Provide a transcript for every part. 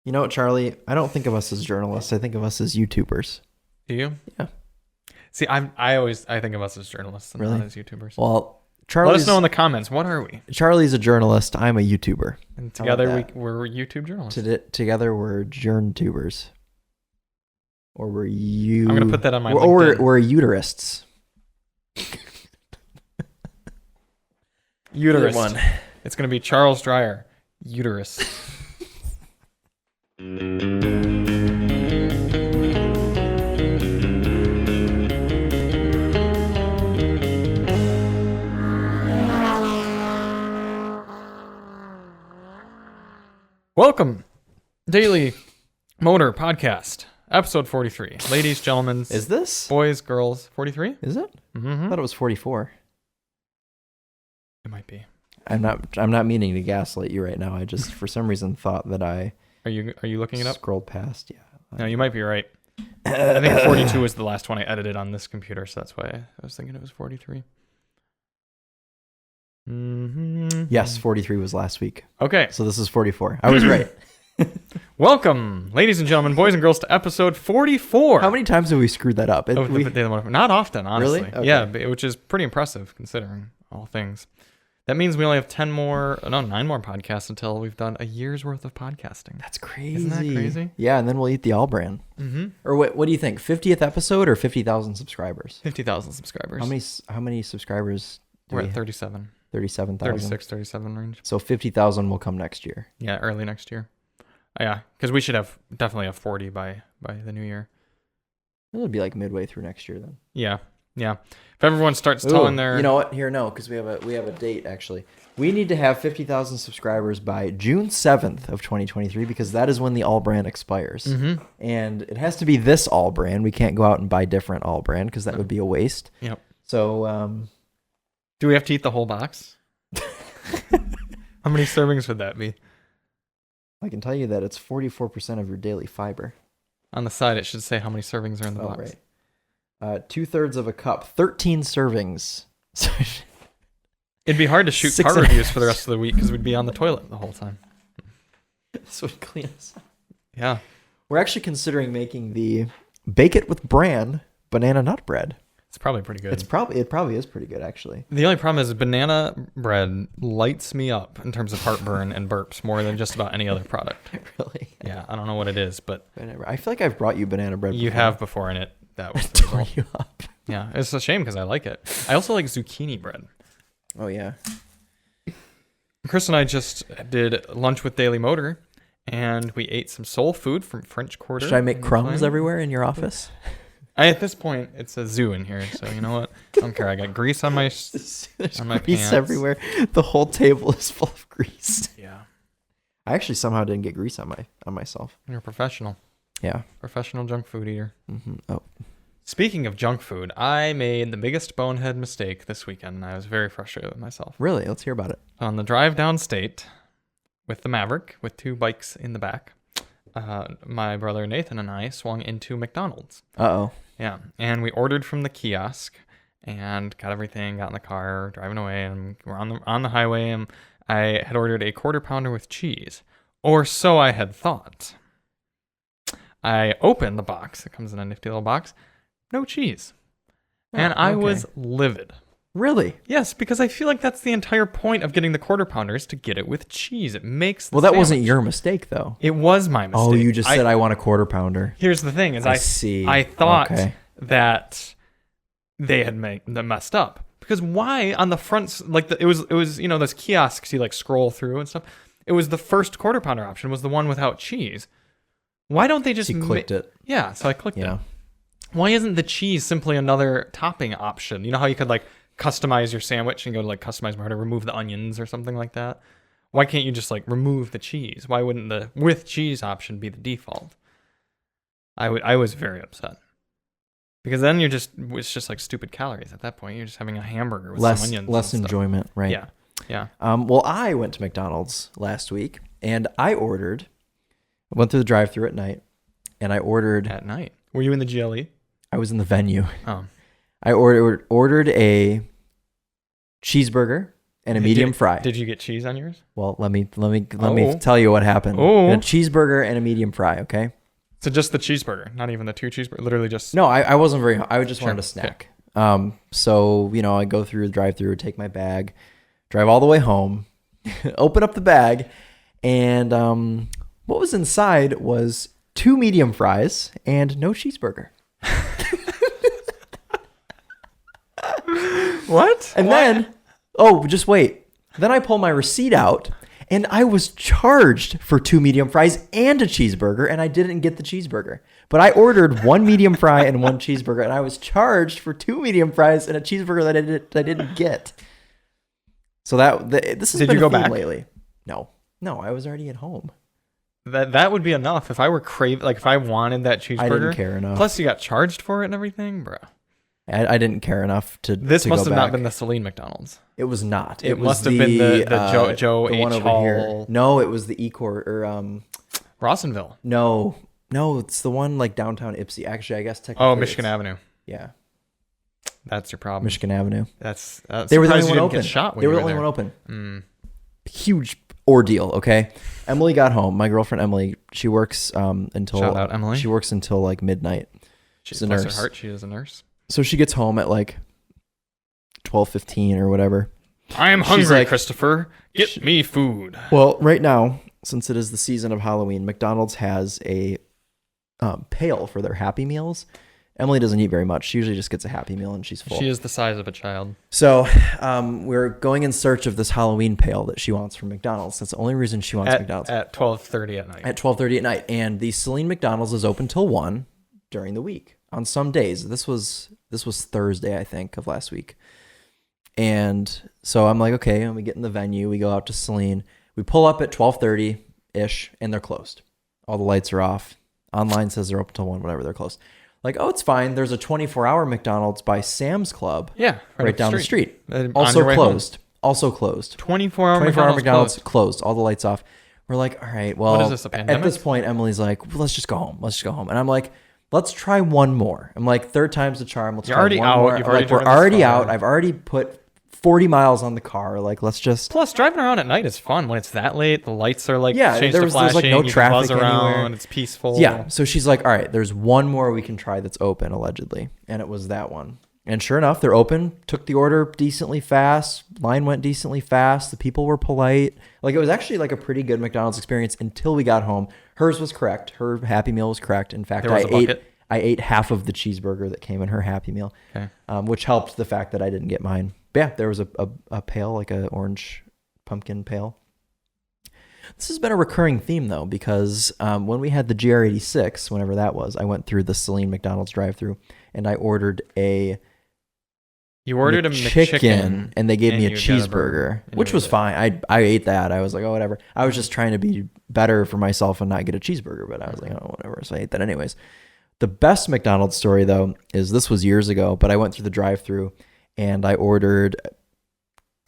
You know what, Charlie? I don't think of us as journalists. I think of us as YouTubers. Do you? Yeah. See, I think of us as journalists and Really? not as YouTubers. Well, Let us know in the comments. What are we? Charlie's a journalist. I'm a YouTuber. And together we're YouTube journalists. Together we're journ-tubers. Or we're I'm going to put that on my Or LinkedIn. we're uterists. Uterus. Good one. It's going to be Charles Dreyer. Uterus. Welcome, Daily Motor Podcast, episode 43. Ladies, gentlemen, Is this? boys, girls, 43? Is it? Mm-hmm. I thought it was 44. It might be. I'm not meaning to gaslight you right now. I just for some reason thought that I Are you looking it up? scrolled past. Yeah. No, you might be right. I think 42 was the last one I edited on this computer, so that's why I was thinking it was 43. Mm-hmm. Yes, 43 was last week. Okay. So this is 44. I was right. Welcome, ladies and gentlemen, boys and girls, to episode 44. How many times have we screwed that up? Not often, honestly. Really? Okay. Yeah, which is pretty impressive considering all things. That means we only have 9 more podcasts until we've done a year's worth of podcasting. That's crazy. Isn't that crazy? Yeah, and then we'll eat the all brand. Mm-hmm. Or what do you think? 50th episode or 50,000 subscribers? 50,000 subscribers. How many subscribers do We're we at have? 37. 37,000. 36, 37 range. So 50,000 will come next year. Yeah, early next year. Yeah, because we should definitely have 40 by the new year. It'll be like midway through next year then. Yeah. If everyone starts telling their... You know what? Here, no, because we have a date, actually. We need to have 50,000 subscribers by June 7th of 2023 because that is when the all brand expires. Mm-hmm. And it has to be this all brand. We can't go out and buy different all brand because that would be a waste. Yep. So... Do we have to eat the whole box? How many servings would that be? I can tell you that it's 44% of your daily fiber. On the side, it should say how many servings are in the box. Right. 2/3 of a cup, 13 servings. It'd be hard to shoot car reviews for the rest of the week because we'd be on the toilet the whole time. This would clean us up. Yeah. We're actually considering making the Bake It with Bran banana nut bread. It's probably pretty good. It probably is pretty good, actually. The only problem is banana bread lights me up in terms of heartburn and burps more than just about any other product. Really? Yeah, I don't know what it is, but I feel like I've brought you banana bread you before. have before, and that was the Tore result. you up. Yeah, it's a shame because I like it. I also like zucchini bread. Oh, yeah. Chris and I just did lunch with Daily Motor, and we ate some soul food from French Quarter. Should I make crumbs everywhere in your office? At this point, it's a zoo in here, so you know what? I don't care. I got grease on my There's my grease pants. everywhere. The whole table is full of grease. Yeah. I actually somehow didn't get grease on myself. You're a professional. Yeah. Professional junk food eater. Mm-hmm. Oh. Speaking of junk food, I made the biggest bonehead mistake this weekend, and I was very frustrated with myself. Really? Let's hear about it. On the drive downstate with the Maverick, with 2 bikes in the back, my brother Nathan and I swung into McDonald's. Uh-oh. Yeah, and we ordered from the kiosk and got everything, got in the car, driving away, and we're on the highway, and I had ordered a quarter pounder with cheese, or so I had thought. I opened the box. It comes in a nifty little box. No cheese. And I was livid. Really? Yes, because I feel like that's the entire point of getting the quarter pounder is to get it with cheese. It makes the Well, that sandwich. wasn't your mistake, though. It was my mistake. Oh, you just said I want a quarter pounder. Here's the thing: is I see. I thought Okay. that they had messed up because why on the front it was those kiosks you like scroll through and stuff. It was the first quarter pounder option was the one without cheese. Why don't they just You clicked it. Yeah, so I clicked Yeah. it. Why isn't the cheese simply another topping option? You know how you could like customize your sandwich and go to like customize more to remove the onions or something like that? Why can't you just like remove the cheese? Why wouldn't the with cheese option be the default? I was very upset. Because then it's just like stupid calories at that point. You're just having a hamburger with some onions. Less enjoyment, right? Yeah. Yeah. Well, I went to McDonald's last week and I went through the drive-thru at night and I ordered. At night. Were you in the GLE? I was in the Venue. Oh. I ordered a cheeseburger and a medium fry. Did you get cheese on yours? Well, let me tell you what happened. Oh. A cheeseburger and a medium fry, okay? So just the cheeseburger, not even the 2 cheeseburgers, literally just... No, I wasn't very... I just wanted a Sure. snack. So, I go through the drive-thru, take my bag, drive all the way home, open up the bag, and what was inside was 2 medium fries and no cheeseburger. What? And then, just wait. Then I pull my receipt out, and I was charged for 2 medium fries and a cheeseburger, and I didn't get the cheeseburger. But I ordered 1 medium fry and 1 cheeseburger, and I was charged for 2 medium fries and a cheeseburger that I didn't get. So this has Did been you go a theme back? lately. No, I was already at home. That would be enough. If I were if I wanted that cheeseburger. I didn't care enough. Plus you got charged for it and everything, bro. I didn't care enough to. This to must go have back. not been the Celine McDonald's. It was not. It was must have been the Joe the one H. over here. Hall. No, it was the Ecor or Rawsonville. No, it's the one like downtown Ypsi. Actually, I guess technically. Oh, Michigan Avenue. Yeah, That's your problem. Michigan Avenue. That's They were the surprised only you one didn't get open. shot when They were you the only there. one open. Mm. Huge ordeal. Okay, Emily got home. My girlfriend Emily. She works until. Shout out, Emily. She works until like midnight. She's a Bless nurse. her heart, she is a nurse. So she gets home at like 12:15 or whatever. I am She's hungry, like- Christopher. Get me food. Well, right now, since it is the season of Halloween, McDonald's has a pail for their Happy Meals. Emily doesn't eat very much. She usually just gets a Happy Meal and she's full. She is the size of a child. So we're going in search of this Halloween pail that she wants from McDonald's. That's the only reason she wants McDonald's. At 12:30 at night. At 12:30 at night. And the Celine McDonald's is open till 1 during the week on some days. This was Thursday, I think, of last week. And so I'm like, okay, and we get in the venue. We go out to Celine. We pull up at 12:30-ish, and they're closed. All the lights are off. Online says they're open till 1, whatever, they're closed. Like, oh, it's fine. There's a 24-hour McDonald's by Sam's Club. Yeah. Right down the street. On Also your way home. closed. Also closed. 24-hour 24-hour McDonald's closed. closed. All the lights off. We're like, all right, well, What is this, a pandemic? at this point, Emily's like, well, let's just go home. Let's just go home. And I'm like, let's try one more. I'm like, third time's the charm. Let's You're try already one out. more. You've I'm already like, we're driven this already far. out. I've already put 40 miles on the car. Like, let's just. Plus, driving around at night is fun. When it's that late, the lights are like Yeah, changed there's to flashing. like no you can traffic buzz around. anywhere. It's peaceful. Yeah. So she's like, all right, there's one more we can try that's open, allegedly. And it was that one. And sure enough, they're open. Took the order decently fast. Line went decently fast. The people were polite. Like, it was actually like a pretty good McDonald's experience until we got home. Hers was correct. Her Happy Meal was correct. In fact, There was a bucket. I ate half of the cheeseburger that came in her Happy Meal, Okay. which helped the fact that I didn't get mine. But yeah, there was a pail, like a orange pumpkin pail. This has been a recurring theme, though, because when we had the GR86, whenever that was, I went through the Celine McDonald's drive-thru, and I ordered a You ordered a McChicken, and they gave me a you got a cheeseburger, burger, and which you was ate it. fine. I ate that. I was like, oh, whatever. I was just trying to be better for myself and not get a cheeseburger, but I was like, oh, whatever. So I ate that anyways. The best McDonald's story, though, is this was years ago, but I went through the drive-thru and I ordered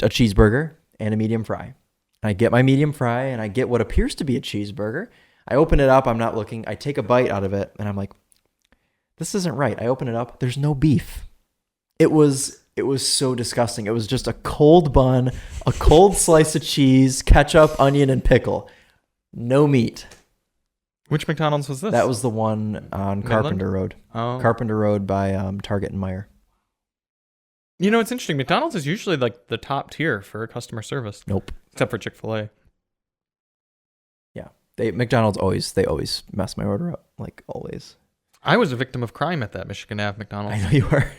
a cheeseburger and a medium fry. I get my medium fry and I get what appears to be a cheeseburger. I open it up. I'm not looking. I take a bite out of it and I'm like, this isn't right. I open it up. There's no beef. It was so disgusting. It was just a cold bun, a cold slice of cheese, ketchup, onion, and pickle. No meat. Which McDonald's was this? That was the one on Carpenter Road. Oh. Carpenter Road by Target and Meyer. You know, it's interesting. McDonald's is usually like the top tier for customer service. Nope. Except for Chick-fil-A. Yeah. McDonald's always mess my order up. Like, always. I was a victim of crime at that Michigan Ave McDonald's. I know you are.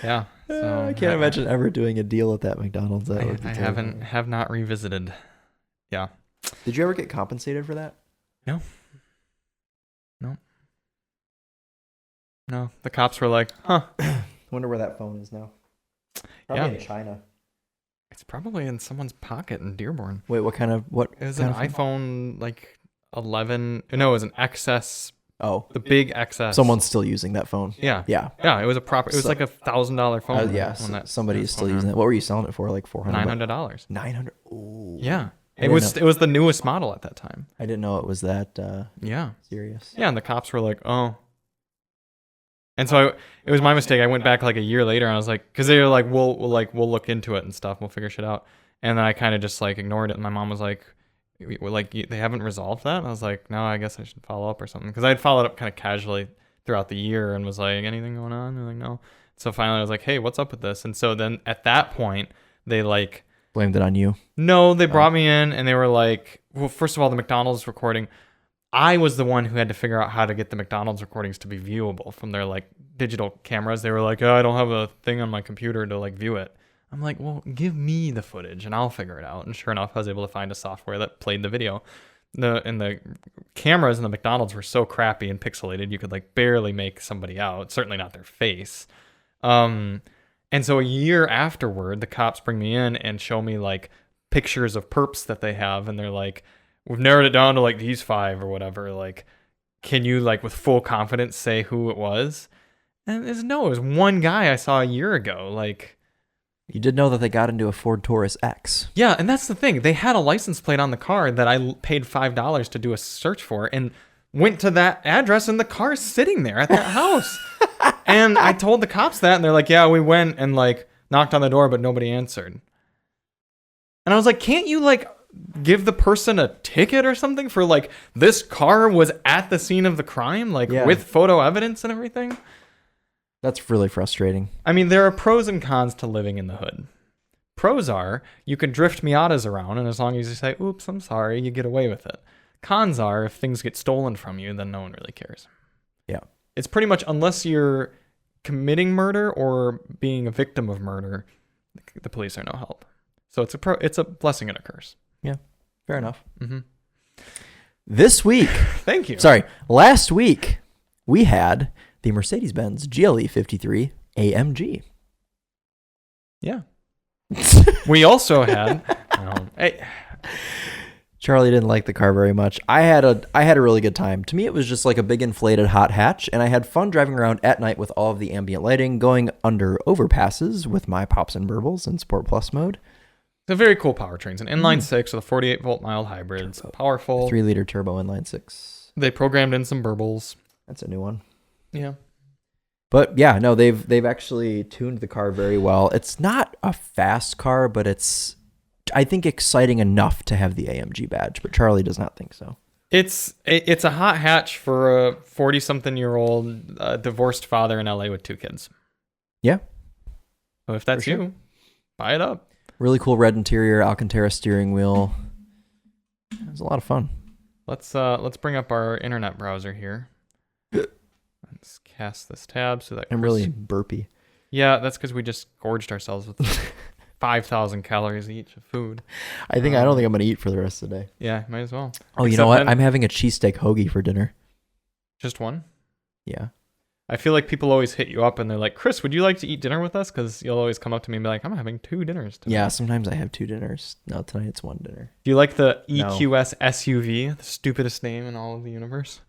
Yeah. So I can't imagine ever doing a deal at that McDonald's. That would be I terrible. have not revisited. Yeah. Did you ever get compensated for that? No. The cops were like, huh. I wonder where that phone is now. Probably Yeah. in China. It's probably in someone's pocket in Dearborn. Wait, what? It was an iPhone like 11. No, it was an XS. Oh, The big XS. someone's still using that phone. Yeah. Yeah. Yeah, it was a proper. It was So- like $1,000 phone. Yeah. Somebody is still using it. What were you selling it for? Like $400? $900. 900. Ooh. Yeah. I It didn't was know- it was the newest model at that time. I didn't know it was that Yeah. serious. Yeah, and the cops were like, "Oh." And so it was my mistake. I went back like a year later and I was like, because they were like, we'll look into it and stuff. We'll figure shit out. And then I kind of just like ignored it. And my mom was like, they haven't resolved that? And I was like, no, I guess I should follow up or something. Because I had followed up kind of casually throughout the year and was like, anything going on? And they're like, no. So finally I was like, hey, what's up with this? And so then at that point, they like Blamed it on you. No, they brought me in and they were like, well, first of all, the McDonald's recording, I was the one who had to figure out how to get the McDonald's recordings to be viewable from their like digital cameras. They were like, oh, I don't have a thing on my computer to like view it. I'm like, well, give me the footage and I'll figure it out. And sure enough, I was able to find a software that played the video. The cameras in the McDonald's were so crappy and pixelated, you could like barely make somebody out, certainly not their face. And so a year afterward, the cops bring me in and show me like pictures of perps that they have. And they're like, we've narrowed it down to like these 5 or whatever. Like, can you like with full confidence say who it was? And it was one guy I saw a year ago. Like, you did know that they got into a Ford Taurus X. Yeah. And that's the thing. They had a license plate on the car that I paid $5 to do a search for and went to that address and the car's sitting there at that house. And I told the cops that, and they're like, yeah, we went and like knocked on the door, but nobody answered. And I was like, can't you like give the person a ticket or something for like this car was at the scene of the crime, like with photo evidence and everything? That's really frustrating. I mean, there are pros and cons to living in the hood. Pros are you can drift Miatas around, and as long as you say, oops, I'm sorry, you get away with it. Cons are if things get stolen from you, then no one really cares. Yeah. It's pretty much unless you're committing murder or being a victim of murder, the police are no help. So it's a blessing and a curse. Yeah, fair enough. Mm-hmm. This week, thank you. Sorry, last week we had the Mercedes-Benz GLE 53 AMG. Yeah. We also had. Hey. Charlie didn't like the car very much. I had a really good time. To me, it was just like a big inflated hot hatch, and I had fun driving around at night with all of the ambient lighting, going under overpasses with my pops and burbles in Sport Plus mode. It's a very cool powertrain. It's an inline 6 with a 48-volt mild hybrid. It's powerful. 3-liter turbo inline 6. They programmed in some burbles. That's a new one. Yeah. But yeah, no, they've actually tuned the car very well. It's not a fast car, but it's, I think, exciting enough to have the AMG badge, but Charlie does not think so. It's a hot hatch for a 40-something-year-old divorced father in LA with 2 kids. Yeah. So if that's you, buy it up. Really cool red interior, Alcantara steering wheel. It was a lot of fun. Let's bring up our internet browser here. Let's cast this tab so that I'm really burpy. Yeah, that's because we just gorged ourselves with 5,000 calories each of food. I don't think I'm going to eat for the rest of the day. Yeah, might as well. Oh, you know what? I'm having a cheesesteak hoagie for dinner. Just one? Yeah. I feel like people always hit you up and they're like, Chris, would you like to eat dinner with us? Because you'll always come up to me and be like, I'm having 2 dinners tonight. Yeah, sometimes I have 2 dinners. No, tonight it's 1 dinner. Do you like the EQS SUV, the stupidest name in all of the universe?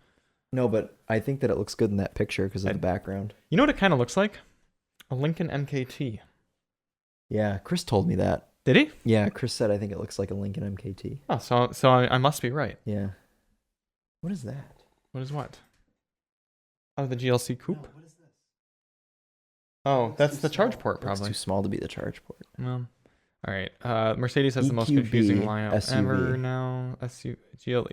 No, but I think that it looks good in that picture because of the background. You know what it kind of looks like? A Lincoln MKT. Yeah, Chris told me that. Did he? Yeah, Chris said I think it looks like a Lincoln MKT. Oh, so I must be right. Yeah. What is that? What is what? Oh, the GLC coupe? No, what is this? Oh, that's the charge port, probably. It's too small to be the charge port. Well, all right. Mercedes has the most EQB confusing lineup SUV. ever now. GLE.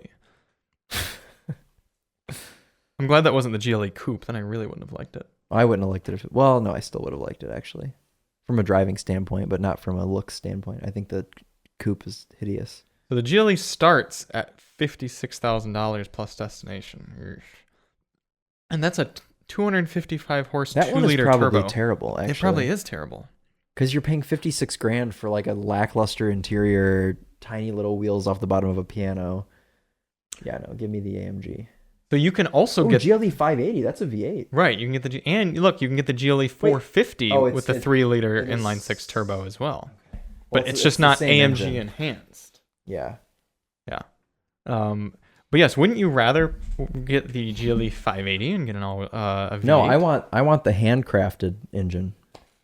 I'm glad that wasn't the GLE coupe. Then I really wouldn't have liked it. I wouldn't have liked it. Well, no, I still would have liked it, actually. From a driving standpoint, but not from a look standpoint. I think the coupe is hideous. So the GLE starts at $56,000 plus destination. And that's a 255 horse, 2-liter turbo. That one is probably terrible, actually. It probably is terrible. Because you're paying $56,000 for like a lackluster interior, tiny little wheels off the bottom of a piano. Yeah, no, give me the AMG. So you can also get GLE 580. That's a V8. Right. You can get the and look, you can get the GLE 450 with the 3-liter inline 6 turbo as well. Okay. But it's just not AMG engine. Enhanced. Yeah. Yeah. But yes, wouldn't you rather get the GLE 580 and get an all a V8? No, I want the handcrafted engine.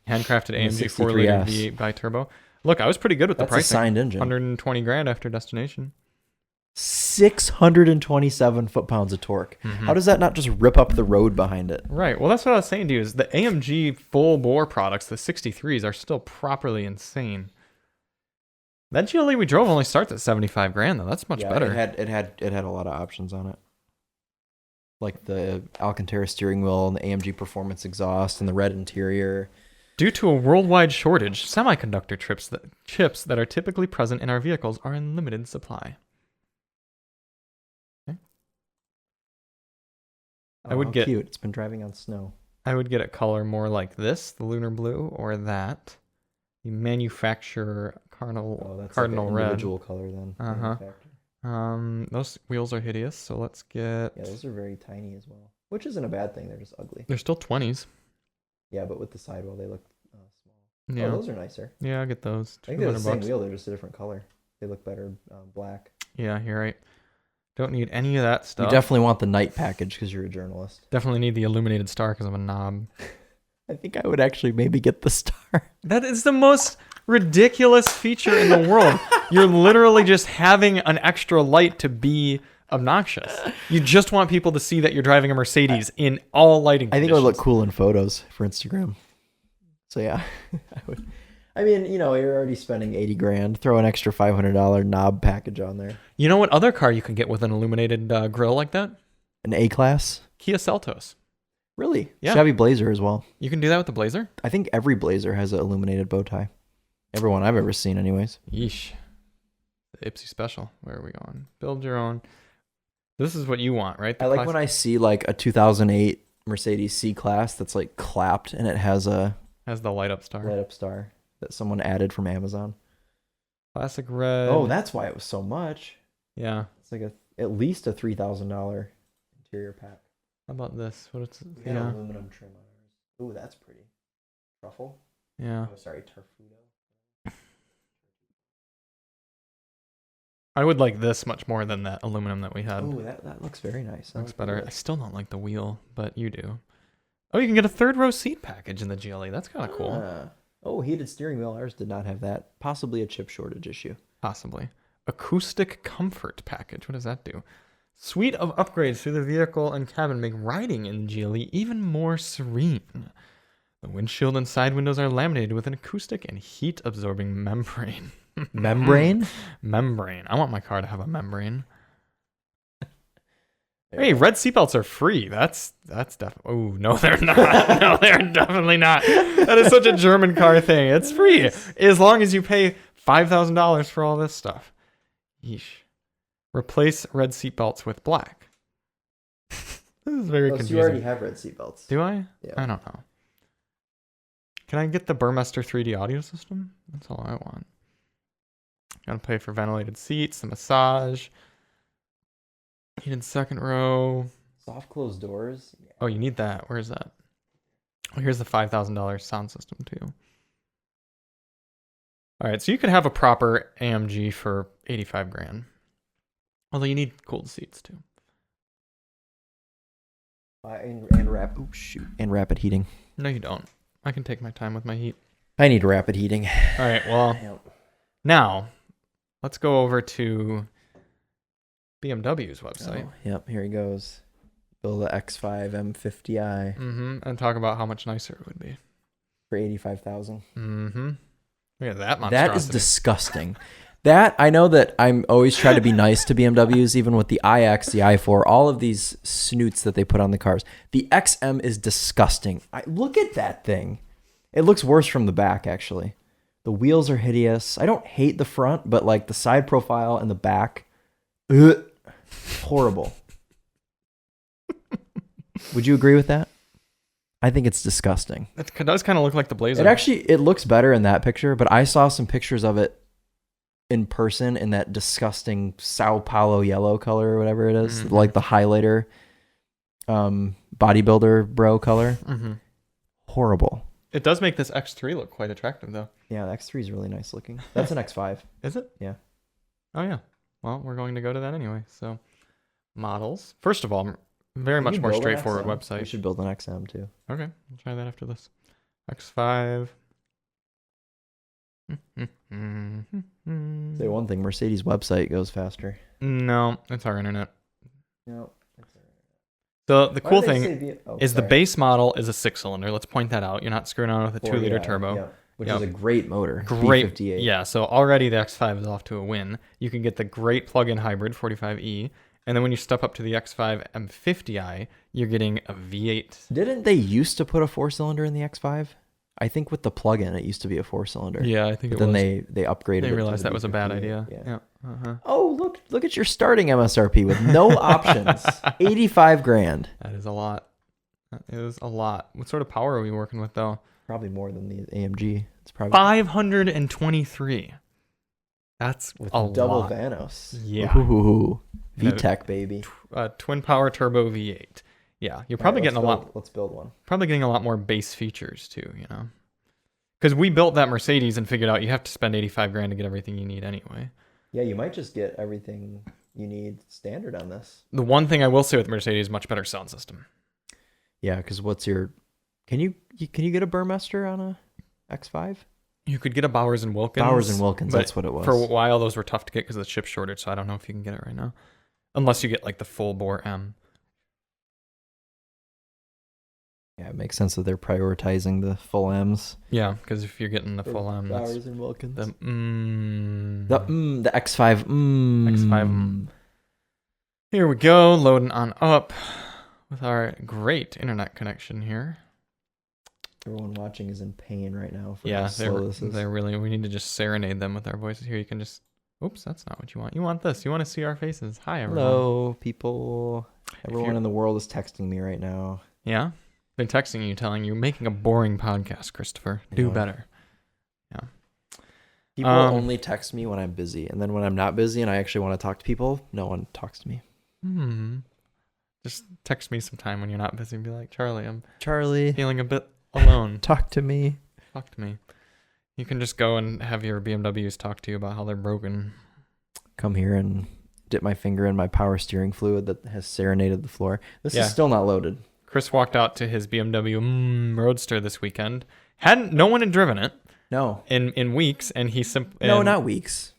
Handcrafted AMG 4-liter V8 bi-turbo. Look, I was pretty good with the pricing. That's a signed engine. $120,000 after destination. 627 foot-pounds of torque. How does that not just rip up the road behind it? Right. Well, that's what I was saying to you. Is the AMG full bore products, the 63s, are still properly insane. That GLE we drove only starts at 75 grand though. That's much better. It had a lot of options on it, like the Alcantara steering wheel and the AMG Performance exhaust and the red interior. Due to a worldwide shortage, semiconductor chips that are typically present in our vehicles are in limited supply. Okay. I would get cute. It's been driving on snow. I would get a color more like this, the lunar blue, or that. The manufacturer cardinal that's cardinal like an red. Individual color then. Those wheels are hideous, so let's get. Yeah, those are very tiny as well, which isn't a bad thing. They're just ugly. They're still 20s. Yeah, but with the sidewall, they look small. Yeah. Oh, those are nicer. Yeah, I'll get those. I think they're the same $200. wheel. They're just a different color. They look better black. Yeah, you're right. Don't need any of that stuff. You definitely want the night package because you're a journalist. Definitely need the illuminated star because I'm a knob. I think I would actually maybe get the star. That is the most ridiculous feature in the world. You're literally just having an extra light to be obnoxious. You just want people to see that you're driving a Mercedes in all lighting I think conditions. it would look cool in photos for Instagram. So yeah, I would. I mean, you're already spending 80 grand. Throw an extra $500 knob package on there. You know what other car you can get with an illuminated grille like that? An A-Class? Kia Seltos. Really? Yeah. Chevy Blazer as well. You can do that with the Blazer? I think every Blazer has an illuminated bow tie. Everyone I've ever seen anyways. Yeesh. The Ipsy Special. Where are we going? Build your own. This is what you want, right? I like when I see like a 2008 Mercedes C-Class that's like clapped and it has a has the light up star. Light up star that someone added from Amazon. Classic red. Oh, that's why it was so much. Yeah. It's like at least a $3,000 interior pack. How about this? What it's Yeah. Aluminum trim on ours. Ooh, that's pretty. Truffle? Yeah. Oh, sorry, Tarfudo. I would like this much more than that aluminum that we had. Oh, that looks very nice. Looks better. I still don't like the wheel, but you do. Oh, you can get a third row seat package in the GLE. That's kind of cool. Oh, heated steering wheel. Ours did not have that. Possibly a chip shortage issue. Possibly. Acoustic comfort package. What does that do? Suite of upgrades to the vehicle and cabin make riding in GLE even more serene. The windshield and side windows are laminated with an acoustic and heat-absorbing membrane. Membrane? Membrane. I want my car to have a membrane. Hey, red seatbelts are free. That's definitely. Oh no, they're not. No, they're definitely not. That is such a German car thing. It's free as long as you pay $5,000 for all this stuff. Yeesh. Replace red seatbelts with black. This is very confusing. You already have red seatbelts. Do I? Yeah. I don't know. Can I get the Burmester 3D audio system? That's all I want. Gotta pay for ventilated seats, the massage, heated second row. Soft closed doors. Yeah. Oh, you need that. Where is that? Oh, here's the $5,000 sound system too. All right, so you could have a proper AMG for 85 grand. Although you need cooled seats too. And rapid heating. No, you don't. I can take my time with my heat. I need rapid heating. All right, well, now let's go over to BMW's website. Oh, yep, here he goes. Build the X5 M50i. And talk about how much nicer it would be. For $85,000. Look at that monstrosity. That is disgusting. That, I know that I'm always trying to be nice to BMWs, even with the iX, the i4, all of these snoots that they put on the cars. The XM is disgusting. Look at that thing. It looks worse from the back, actually. The wheels are hideous. I don't hate the front, but like the side profile and the back, horrible. Would you agree with that? I think it's disgusting. It does kind of look like the Blazer. It looks better in that picture, but I saw some pictures of it in person in that disgusting Sao Paulo yellow color or whatever it is, like the highlighter bodybuilder bro color. Horrible. It does make this X3 look quite attractive though. Yeah, the X3 is really nice looking. That's an X5. Is it? Yeah. Oh yeah. Well, we're going to go to that anyway. So models. First of all, very much more straightforward website. We should build an XM too. Okay, I'll try that after this. X5. Say one thing, Mercedes website goes faster. No, it's our internet. No. So the cool thing is the sorry. base model is a 6-cylinder. Let's point that out. You're not screwing around with a 2-liter turbo. Yeah, which Yep. is a great motor. Great. B58. Yeah, so already the X5 is off to a win. You can get the great plug-in hybrid 45E, and then when you step up to the X5 M50i, you're getting a V8. Didn't they used to put a 4-cylinder in the X5? I think with the plug-in, it used to be a 4-cylinder. Yeah, I think But it then was. they upgraded. They it to realized the that was a bad B58. idea. Yeah. Uh-huh. Oh, look at your starting MSRP with no options. 85 grand. That is a lot. That is a lot. What sort of power are we working with, though? Probably more than the AMG. It's probably 523. That's with a double lot. Vanos. Yeah. Ooh, VTEC baby. Twin power turbo V8. Yeah, you're probably getting Let's build one. probably getting a lot more base features too, you know. Because we built that Mercedes and figured out you have to spend 85 grand to get everything you need anyway. Yeah, you might just get everything you need standard on this. The one thing I will say with Mercedes, much better sound system. Yeah, because what's your? Can you get a Burmester on a X5? You could get a Bowers and Wilkins. Bowers and Wilkins, but that's what it was. For a while, those were tough to get because of the chip shortage. So I don't know if you can get it right now, unless you get like the full bore M. Yeah, it makes sense that they're prioritizing the full M's. Yeah, because if you're getting the full M, that's Bowers and Wilkins. the The X5. X5. Here we go, loading on up with our great internet connection here. Everyone watching is in pain right now for Yeah, how slow this is. they're really. We need to just serenade them with our voices here. You can just. Oops, that's not what you want. You want this. You want to see our faces. Hi, everyone. Hello, people. Everyone in the world is texting me right now. Yeah, been texting you, telling you, making a boring podcast, Christopher. Do Yeah. better. Yeah. People only text me when I'm busy, and then when I'm not busy and I actually want to talk to people, no one talks to me. Just text me sometime when you're not busy and be like, Charlie, I'm Charlie, feeling a bit alone. talk to me. Talk to me. You can just go and have your BMWs talk to you about how they're broken. Come here and dip my finger in my power steering fluid that has serenaded the floor. This Yeah. is still not loaded. Chris walked out to his BMW Roadster this weekend. No one had driven it No. in weeks, and he No, not weeks.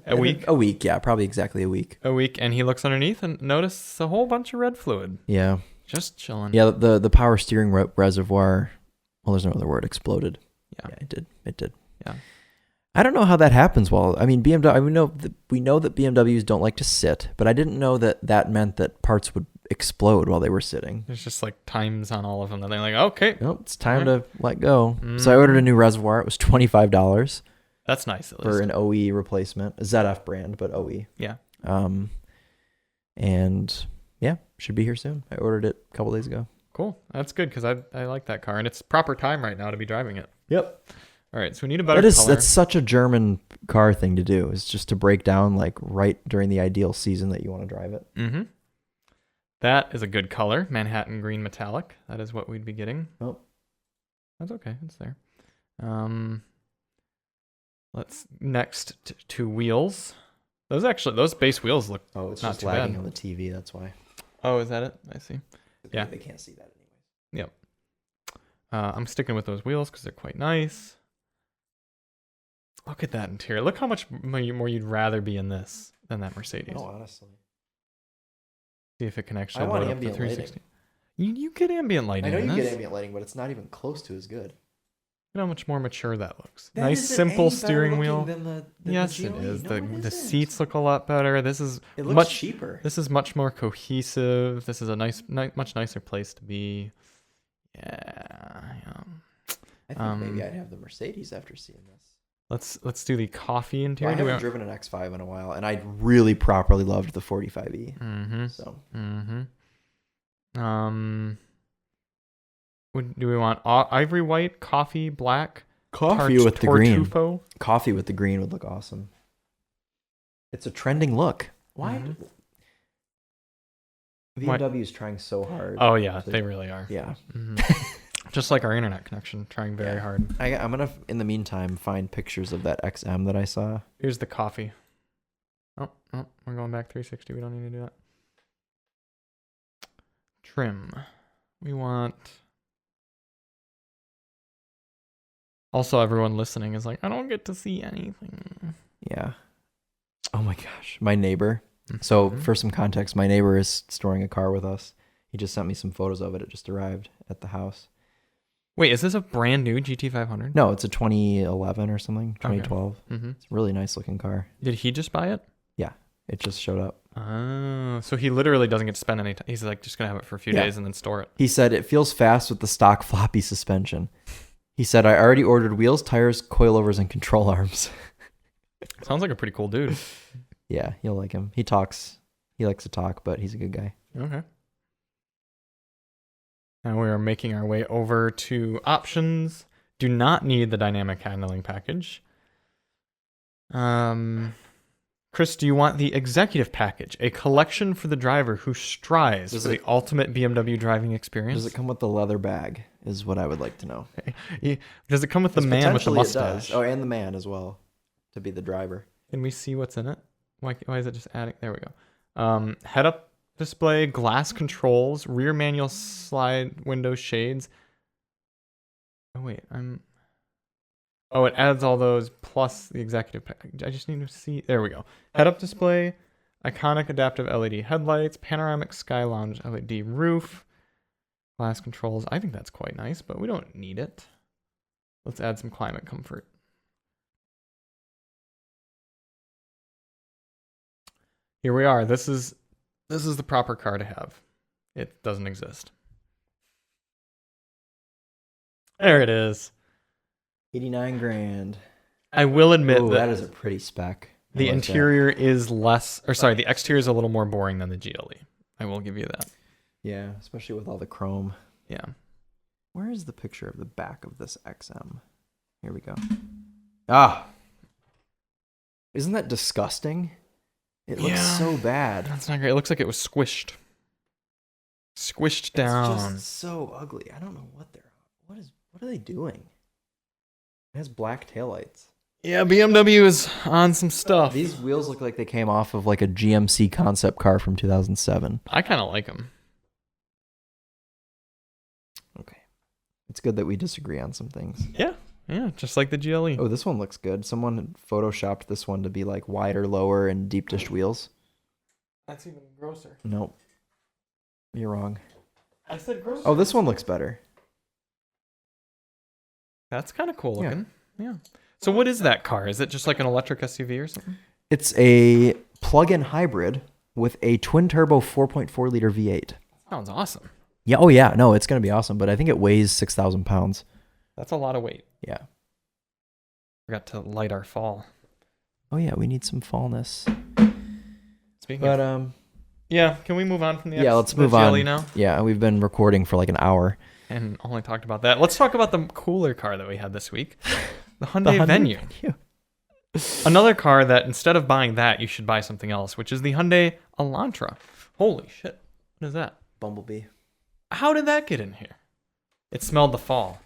A week? A week, yeah, probably exactly a week. a week, and he looks underneath and notices a whole bunch of red fluid Yeah. just chilling. Yeah, the power steering reservoir, well, there's no other word, exploded. Yeah. Yeah, it did. Yeah. I don't know how that happens. Well, I mean, BMW. We know that BMWs don't like to sit, but I didn't know that meant that parts would explode while they were sitting. There's just like times on all of them that they're like, okay, Nope, it's time to let go. So I ordered a new reservoir. It was $25 that's nice at for least. an OE replacement, a ZF brand, but OE. Yeah. And yeah, should be here soon. I ordered it a couple days ago. Cool. That's good because I like that car, and it's proper time right now to be driving it. Yep. All right, so we need a better color. That's such a German car thing to do. Is just to break down like right during the ideal season that you want to drive it. Mm-hmm. That is a good color, Manhattan green metallic. That is what we'd be getting. Oh, that's okay. It's there. Let's next to wheels. Those base wheels look. Oh, it's not just too lagging bad. on the TV. That's why. Oh, is that it? I see. Yeah. They can't see that anyways. Yep. I'm sticking with those wheels because they're quite nice. Look at that interior. Look how much more you'd rather be in this than that Mercedes. Oh, honestly. See if it can actually I want load up the ambient 360. You get ambient lighting. I know in you this. get ambient lighting, but it's not even close to as good. Look how much more mature that looks. That Nice, isn't simple any better steering wheel. looking than the Yes, GLE. it is. No, The it the isn't. seats look a lot better. This is It looks much cheaper. This is much more cohesive. This is a much nicer place to be. Yeah. I think maybe I'd have the Mercedes after seeing this. Let's do the coffee Well, interior. I haven't driven an X5 in a while, and I really properly loved the 45E. Mm-hmm. So. Mm-hmm. Do we want ivory white, coffee, black, Coffee with the green. Tartufo? Coffee with the green would look awesome. It's a trending look. Why? BMW is trying so hard. Oh yeah, they really are. Yeah. Mm-hmm. Just like our internet connection, trying very hard. I'm gonna, in the meantime, find pictures of that XM that I saw. Here's the coffee. Oh, we're going back 360. We don't need to do that. Trim. We want Also, everyone listening is like, I don't get to see anything. Yeah. Oh my gosh. My neighbor. So for some context, my neighbor is storing a car with us. He just sent me some photos of it. It just arrived at the house. Wait, is this a brand new GT500? No, it's a 2011 or something, 2012. Mm-hmm. It's a really nice looking car. Did he just buy it? Yeah, it just showed up. Oh, so he literally doesn't get to spend any time. He's like just going to have it for a few days and then store it. He said it feels fast with the stock floppy suspension. He said, I already ordered wheels, tires, coilovers, and control arms. Sounds like a pretty cool dude. Yeah, you'll like him. He talks. He likes to talk, but he's a good guy. Okay. Now we are making our way over to options. Do not need the dynamic handling package. Chris, do you want the executive package? A collection for the driver who strives for the ultimate BMW driving experience? Does it come with the leather bag? Is what I would like to know. Does it come with the man with the mustache? Oh, and the man as well, to be the driver. Can we see what's in it? Why is it just adding? There we go. Head-up display, glass controls, rear manual slide window shades. Oh wait, it adds all those plus the executive package. I just need to see. There we go. Head-up display, iconic adaptive LED headlights, panoramic sky lounge LED roof, glass controls. I think that's quite nice, but we don't need it. Let's add some climate comfort. Here we are. This is the proper car to have. It doesn't exist. There it is. 89 grand. I will admit that is a pretty spec. The interior is the exterior is a little more boring than the GLE. I will give you that. Yeah, especially with all the chrome. Yeah. Where is the picture of the back of this XM? Here we go. Ah. Isn't that disgusting? It looks so bad. That's not great. It looks like it was squished. Squished down. It's just so ugly. I don't know what are they doing? It has black taillights. Yeah, BMW is on some stuff. These wheels look like they came off of like a GMC concept car from 2007. I kind of like them. Okay. It's good that we disagree on some things. Yeah, just like the GLE. Oh, this one looks good. Someone photoshopped this one to be like wider, lower, and deep dish wheels. That's even grosser. Nope. You're wrong. I said grosser. Oh, this one looks better. That's kind of cool looking. Yeah. So what is that car? Is it just like an electric SUV or something? It's a plug-in hybrid with a twin-turbo 4.4 liter V8. Sounds awesome. Yeah. Oh, yeah. No, it's going to be awesome. But I think it weighs 6,000 pounds. That's a lot of weight. Yeah. Forgot to light our fall. Oh, yeah. We need some fallness. Yeah. Can we move on from the let's move on. GLE now? Yeah. We've been recording for like an hour. And only talked about that. Let's talk about the cooler car that we had this week. The Hyundai Venue. Another car that instead of buying that, you should buy something else, which is the Hyundai Elantra. Holy shit. What is that? Bumblebee. How did that get in here? It smelled the fall.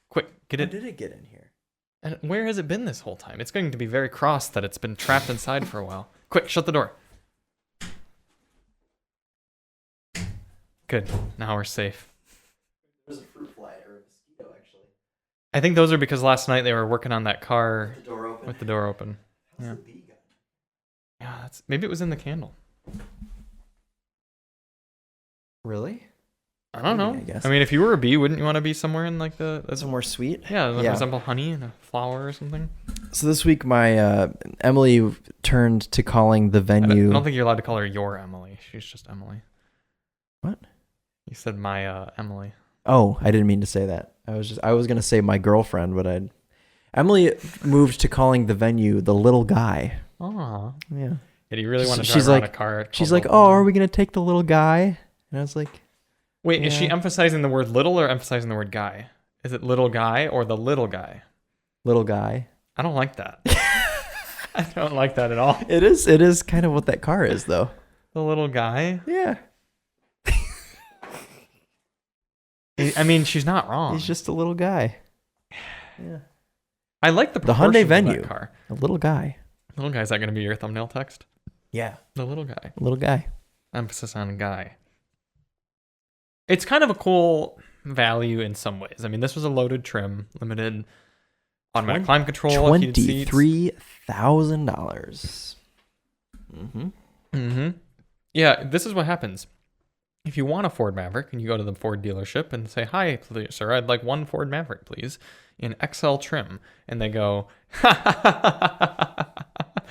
Quick, get it. How did it get in here? And where has it been this whole time? It's going to be very cross that it's been trapped inside for a while. Quick, shut the door. Good. Now we're safe. There's a fruit fly or a mosquito, actually. I think those are because last night they were working on that car with the door open. Yeah. Yeah, maybe it was in the candle. Really? I don't know. I guess. I mean, if you were a bee, wouldn't you want to be somewhere in like somewhere sweet? Yeah, like resemble honey and a flower or something. So this week, my Emily turned to calling the venue. I don't think you're allowed to call her your Emily. She's just Emily. What? You said my Emily. Oh, I didn't mean to say that. I was gonna say my girlfriend, but Emily moved to calling the venue the little guy. Oh. Yeah. Do you really want to drive around a car? She's like, oh, are we gonna take the little guy? And I was like, wait, is she emphasizing the word little or emphasizing the word guy? Is it little guy or the little guy? Little guy. I don't like that. I don't like that at all. It is kind of what that car is, though. The little guy? Yeah. I mean, she's not wrong. He's just a little guy. Yeah. I like the Hyundai Venue of that car. A little guy. Little guy, is that going to be your thumbnail text? Yeah. The little guy. Little guy. Emphasis on guy. It's kind of a cool value in some ways. I mean, this was a loaded trim, limited Automatic climate control, heated seats. $23,000. Yeah, this is what happens. If you want a Ford Maverick and you go to the Ford dealership and say, "Hi, please, sir, I'd like one Ford Maverick, please, in XL trim," and they go,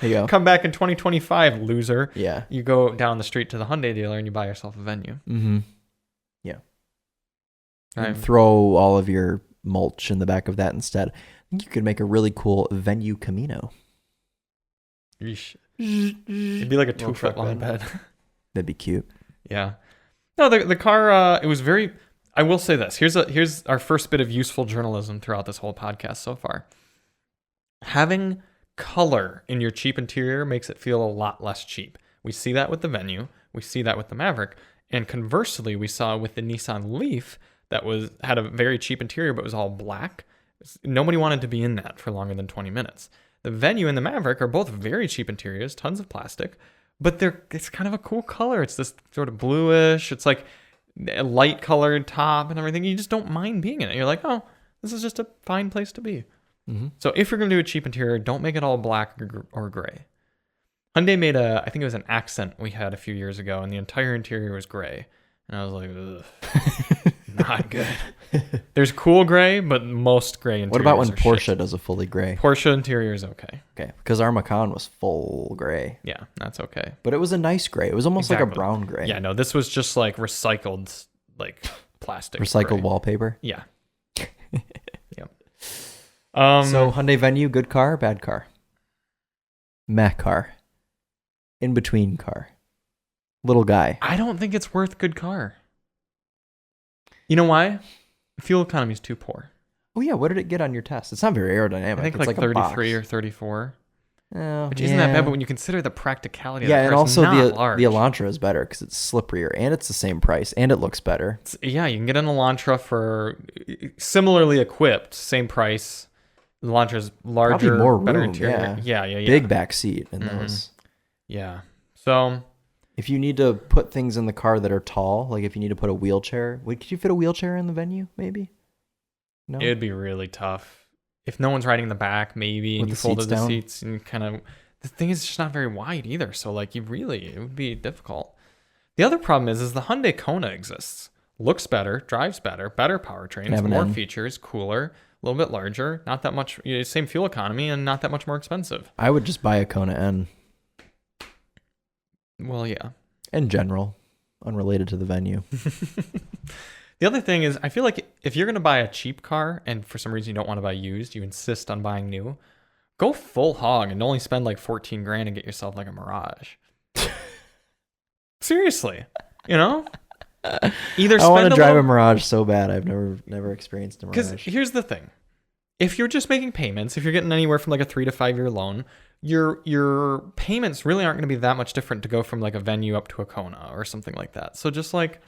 Here you go. "Come back in 2025, loser." Yeah. You go down the street to the Hyundai dealer and you buy yourself a Venue. Yeah. Right. And throw all of your mulch in the back of that instead. I think you could make a really cool Venue Camino. Yeesh. It'd be like a 2 foot long bed. That'd be cute. Yeah. No, the car, it was very, I will say this. Here's our first bit of useful journalism throughout this whole podcast so far. Having color in your cheap interior makes it feel a lot less cheap. We see that with the Venue. We see that with the Maverick. And conversely, we saw with the Nissan Leaf that had a very cheap interior, but was all black. Nobody wanted to be in that for longer than 20 minutes. The Venue and the Maverick are both very cheap interiors, tons of plastic, but it's kind of a cool color. It's this sort of bluish. It's like a light colored top and everything. You just don't mind being in it. You're like, oh, this is just a fine place to be. So if you're going to do a cheap interior, don't make it all black or gray. Hyundai made I think it was an Accent we had a few years ago, and the entire interior was gray. And I was like, ugh, not good. There's cool gray, but most gray interiors What about when are Porsche shit. does a fully gray? Porsche interior is okay. Okay, because our Macan was full gray. Yeah, that's okay. But it was a nice gray. It was almost like a Exactly. brown gray. Yeah, no, this was just like recycled, like plastic. Recycled gray. wallpaper. Yeah. Yep. So Hyundai Venue, good car, bad car? Meh car. In between car. Little guy. I don't think it's worth good car. You know why? Fuel economy is too poor. Oh yeah, what did it get on your test? It's not very aerodynamic. I think it's like a 33 or box. 34. Oh, Which isn't that bad, but when you consider the practicality of yeah, the and car, it's also not large. the Elantra is better because it's slipperier and it's the same price and it looks better. Yeah, you can get an Elantra for similarly equipped, same price. The Elantra's larger, Probably more better room, interior. Yeah. Big back seat in those. Yeah. So if you need to put things in the car that are tall, like if you need to put a wheelchair, could you fit a wheelchair in the Venue? Maybe. No. it'd be really tough. If no one's riding in the back, maybe, and With you the folded seats the down? seats and kind of, the thing is just not very wide either. So like it would be difficult. The other problem is the Hyundai Kona exists. Looks better, drives better powertrains, Have an more N. features, cooler, a little bit larger, not that much, same fuel economy and not that much more expensive. I would just buy a Kona N Well, yeah. in general, unrelated to the Venue. The other thing is, I feel like if you're going to buy a cheap car and for some reason you don't want to buy used, you insist on buying new, go full hog and only spend like 14 grand and get yourself like a Mirage. Seriously, either I want spend to drive a little, Mirage so bad. I've never experienced a because Mirage. here's the thing. If you're just making payments, if you're getting anywhere from like a 3 to 5 year loan, your payments really aren't going to be that much different to go from like a Venue up to a Kona or something like that. So just like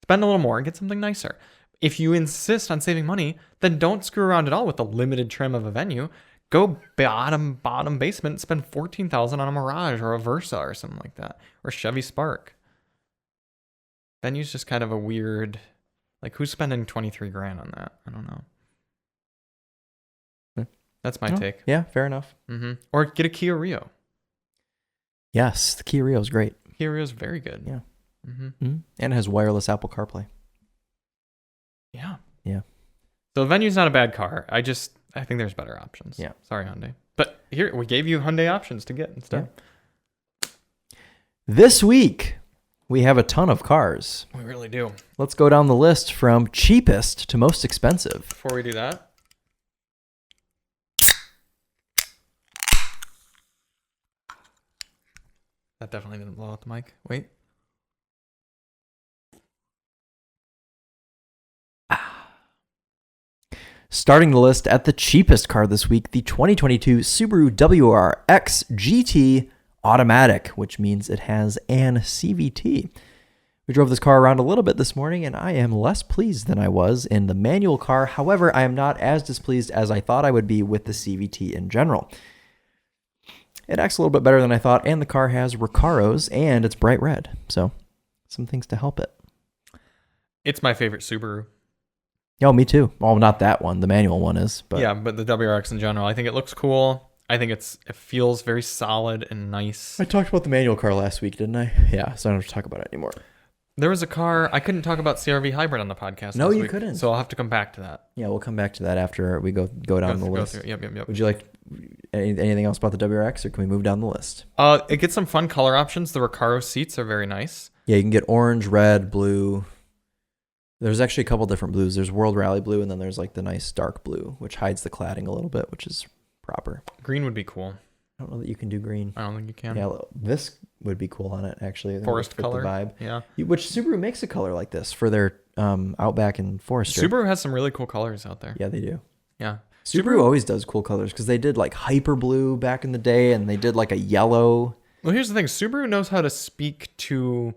spend a little more and get something nicer. If you insist on saving money, then don't screw around at all with the limited trim of a Venue. Go bottom basement, spend $14,000 on a Mirage or a Versa or something like that, or Chevy Spark. Venue's just kind of a weird, like who's spending 23 grand on that? I don't know. That's my take. Yeah, fair enough. Or get a Kia Rio. Yes, the Kia Rio is great. Kia Rio is very good. Yeah. And it has wireless Apple CarPlay. Yeah. Yeah. So the Venue's not a bad car. I think there's better options. Yeah. Sorry, Hyundai. But here, we gave you Hyundai options to get instead. Yeah. This week, we have a ton of cars. We really do. Let's go down the list from cheapest to most expensive. Before we do that, that definitely didn't blow out the mic. Wait. Starting the list at the cheapest car this week, the 2022 Subaru WRX GT Automatic, which means it has an CVT. We drove this car around a little bit this morning, and I am less pleased than I was in the manual car. However, I am not as displeased as I thought I would be with the CVT in general. It acts a little bit better than I thought, and the car has Recaros, and it's bright red. So, some things to help it. It's my favorite Subaru. Oh, me too. Oh, not that one. The manual one is. But Yeah, but the WRX in general, I think it looks cool. I think it feels very solid and nice. I talked about the manual car last week, didn't I? Yeah, so I don't have to talk about it anymore. There was a car, I couldn't talk about CR-V Hybrid on the podcast No, this you week, couldn't. so I'll have to come back to that. Yeah, we'll come back to that after we go down the list. Yep. Would you like anything else about the WRX, or can we move down the list? It gets some fun color options. The Recaro seats are very nice. Yeah, you can get orange, red, blue. There's actually a couple different blues. There's World Rally Blue, and then there's like the nice dark blue, which hides the cladding a little bit, which is proper. Green would be cool. I don't know that you can do green. I don't think you can. Yeah, this would be cool on it, actually. Forest color. The vibe. Yeah. Which Subaru makes a color like this for their Outback and Forester. Subaru has some really cool colors out there. Yeah, they do. Yeah. Subaru always does cool colors because they did like hyper blue back in the day, and they did like a yellow. Well, here's the thing. Subaru knows how to speak to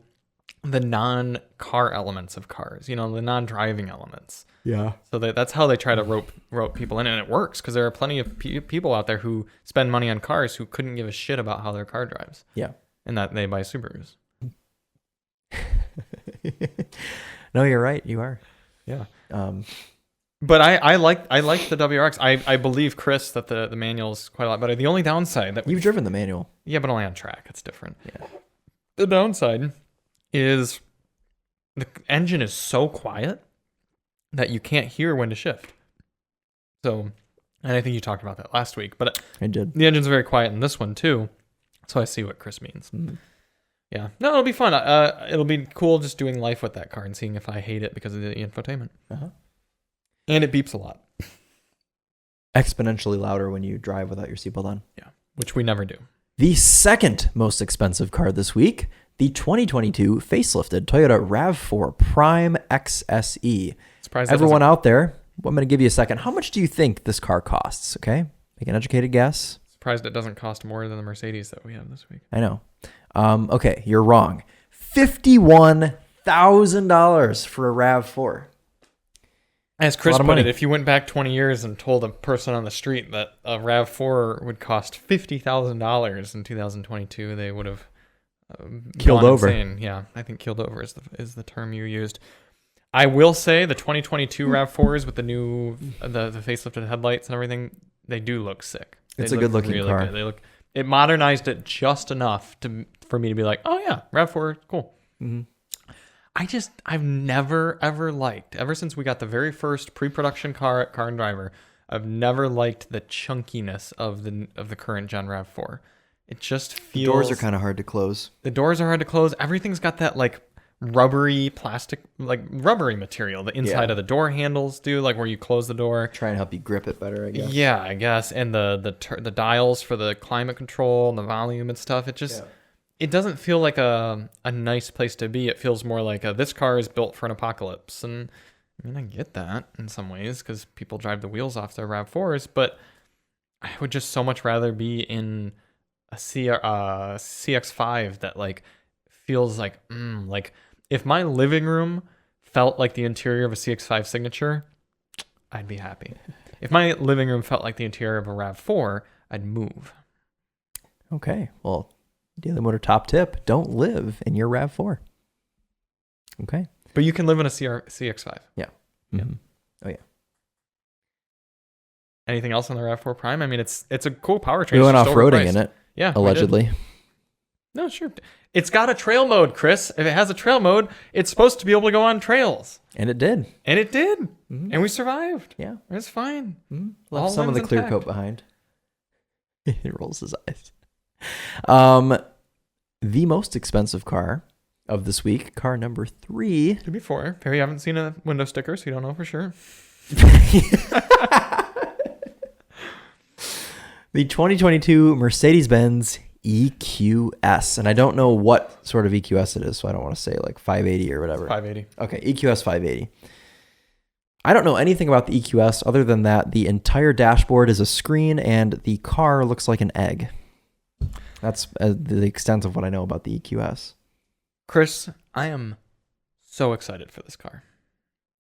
the non-car elements of cars, the non-driving elements. Yeah. So that's how they try to rope people in, and it works because there are plenty of people out there who spend money on cars who couldn't give a shit about how their car drives. Yeah. And that they buy Subarus. No, you're right. You are. Yeah. But I like the WRX. I believe, Chris, that the manual is quite a lot better. The only downside that You've driven the manual. Yeah, but only on track. It's different. Yeah. The downside is the engine is so quiet that you can't hear when to shift. So, and I think you talked about that last week, but I did. the engine's very quiet in this one too. So I see what Chris means. Mm-hmm. Yeah. No, it'll be fun. It'll be cool just doing life with that car and seeing if I hate it because of the infotainment. Uh-huh. And it beeps a lot. Exponentially louder when you drive without your seatbelt on. Yeah. Which we never do. The second most expensive car this week, the 2022 facelifted Toyota RAV4 Prime XSE. Surprised Everyone out there, I'm going to give you a second. How much do you think this car costs? Okay. Make an educated guess. Surprised it doesn't cost more than the Mercedes that we have this week. I know. Okay, you're wrong. $51,000 for a RAV4. As Chris put money. it, if you went back 20 years and told a person on the street that a RAV4 would cost $50,000 in 2022, they would have Killed gone over. insane. Yeah, I think killed over is the term you used. I will say the 2022 RAV4s with the new the facelifted headlights and everything, they do look sick. It's a good looking car. Good. It modernized it just enough for me to be like, oh yeah, RAV4, cool. Mm-hmm. I've never ever liked, ever since we got the very first pre-production car and driver, I've never liked the chunkiness of the current gen RAV4. It just feels... The doors are kind of hard to close. The doors are hard to close. Everything's got that like rubbery plastic, like rubbery material. The inside of the door handles do, like where you close the door. Try and help you grip it better, I guess. Yeah, I guess. And the dials for the climate control and the volume and stuff. It just... Yeah. It doesn't feel like a nice place to be. It feels more like this car is built for an apocalypse. And I mean, I get that in some ways because people drive the wheels off their RAV4s, but I would just so much rather be in a CX5 that like feels like if my living room felt like the interior of a CX5 Signature, I'd be happy. If my living room felt like the interior of a RAV4, I'd move. Okay, well, Daily Motor top tip: don't live in your RAV4. Okay, but you can live in a CX5. Yeah. Mm-hmm. Oh yeah. Anything else on the RAV4 Prime? I mean, it's a cool powertrain. We went off-roading in it. Yeah, allegedly. No, sure. It's got a trail mode, Chris. If it has a trail mode, it's supposed to be able to go on trails. And it did. And it did. Mm-hmm. And we survived. Yeah. It's fine. Mm-hmm. Left some of the clear coat behind. He rolls his eyes. The most expensive car of this week, car number 3. To be fair, you haven't seen a window sticker, so you don't know for sure. The 2022 Mercedes-Benz EQS. And I don't know what sort of EQS it is, so I don't want to say like 580 or whatever. 580. Okay, EQS 580. I don't know anything about the EQS other than that the entire dashboard is a screen and the car looks like an egg. That's the extent of what I know about the EQS. Chris, I am so excited for this car.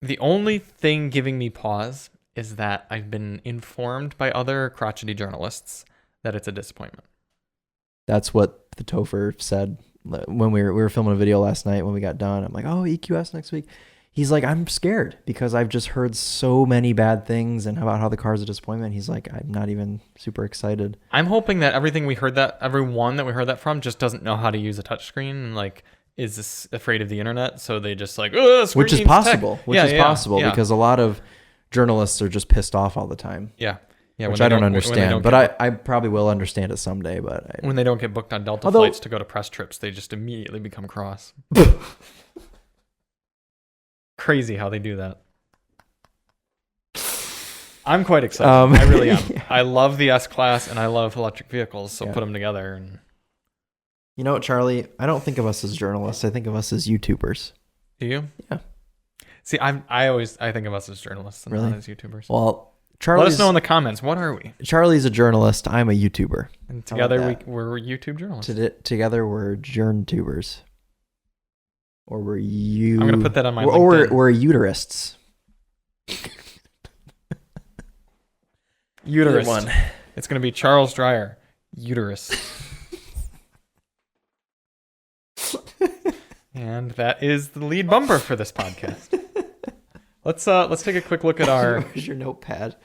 The only thing giving me pause is that I've been informed by other crotchety journalists that it's a disappointment. That's what the Topher said when we were filming a video last night when we got done. I'm like, oh, EQS next week. he's like, I'm scared because I've just heard so many bad things and about how the car's a disappointment. He's like, I'm not even super excited. I'm hoping that everyone that we heard that from just doesn't know how to use a touchscreen and like is this afraid of the internet. So they just like, which is possible, yeah. because a lot of journalists are just pissed off all the time. Yeah. Yeah, which I don't understand, but I probably will understand it someday. But when they don't get booked on Delta flights to go to press trips, they just immediately become cross. Crazy how they do that. I'm quite excited. I really am. I love the S-Class and I love electric vehicles, so put them together. And you know what, Charlie? I don't think of us as journalists. I think of us as YouTubers. Do you? Yeah. See, I think of us as journalists and not as YouTubers. Well, let us know in the comments. What are we? Charlie's a journalist. I'm a YouTuber. And together we're YouTube journalists. Together we're journ-tubers. Or we're I'm going to put that on my LinkedIn. Or we're uterists. Uterist. One. It's going to be Charles Dreyer. Uterus. And that is the lead bumper for this podcast. Let's take a quick look at our. Where's your notepad?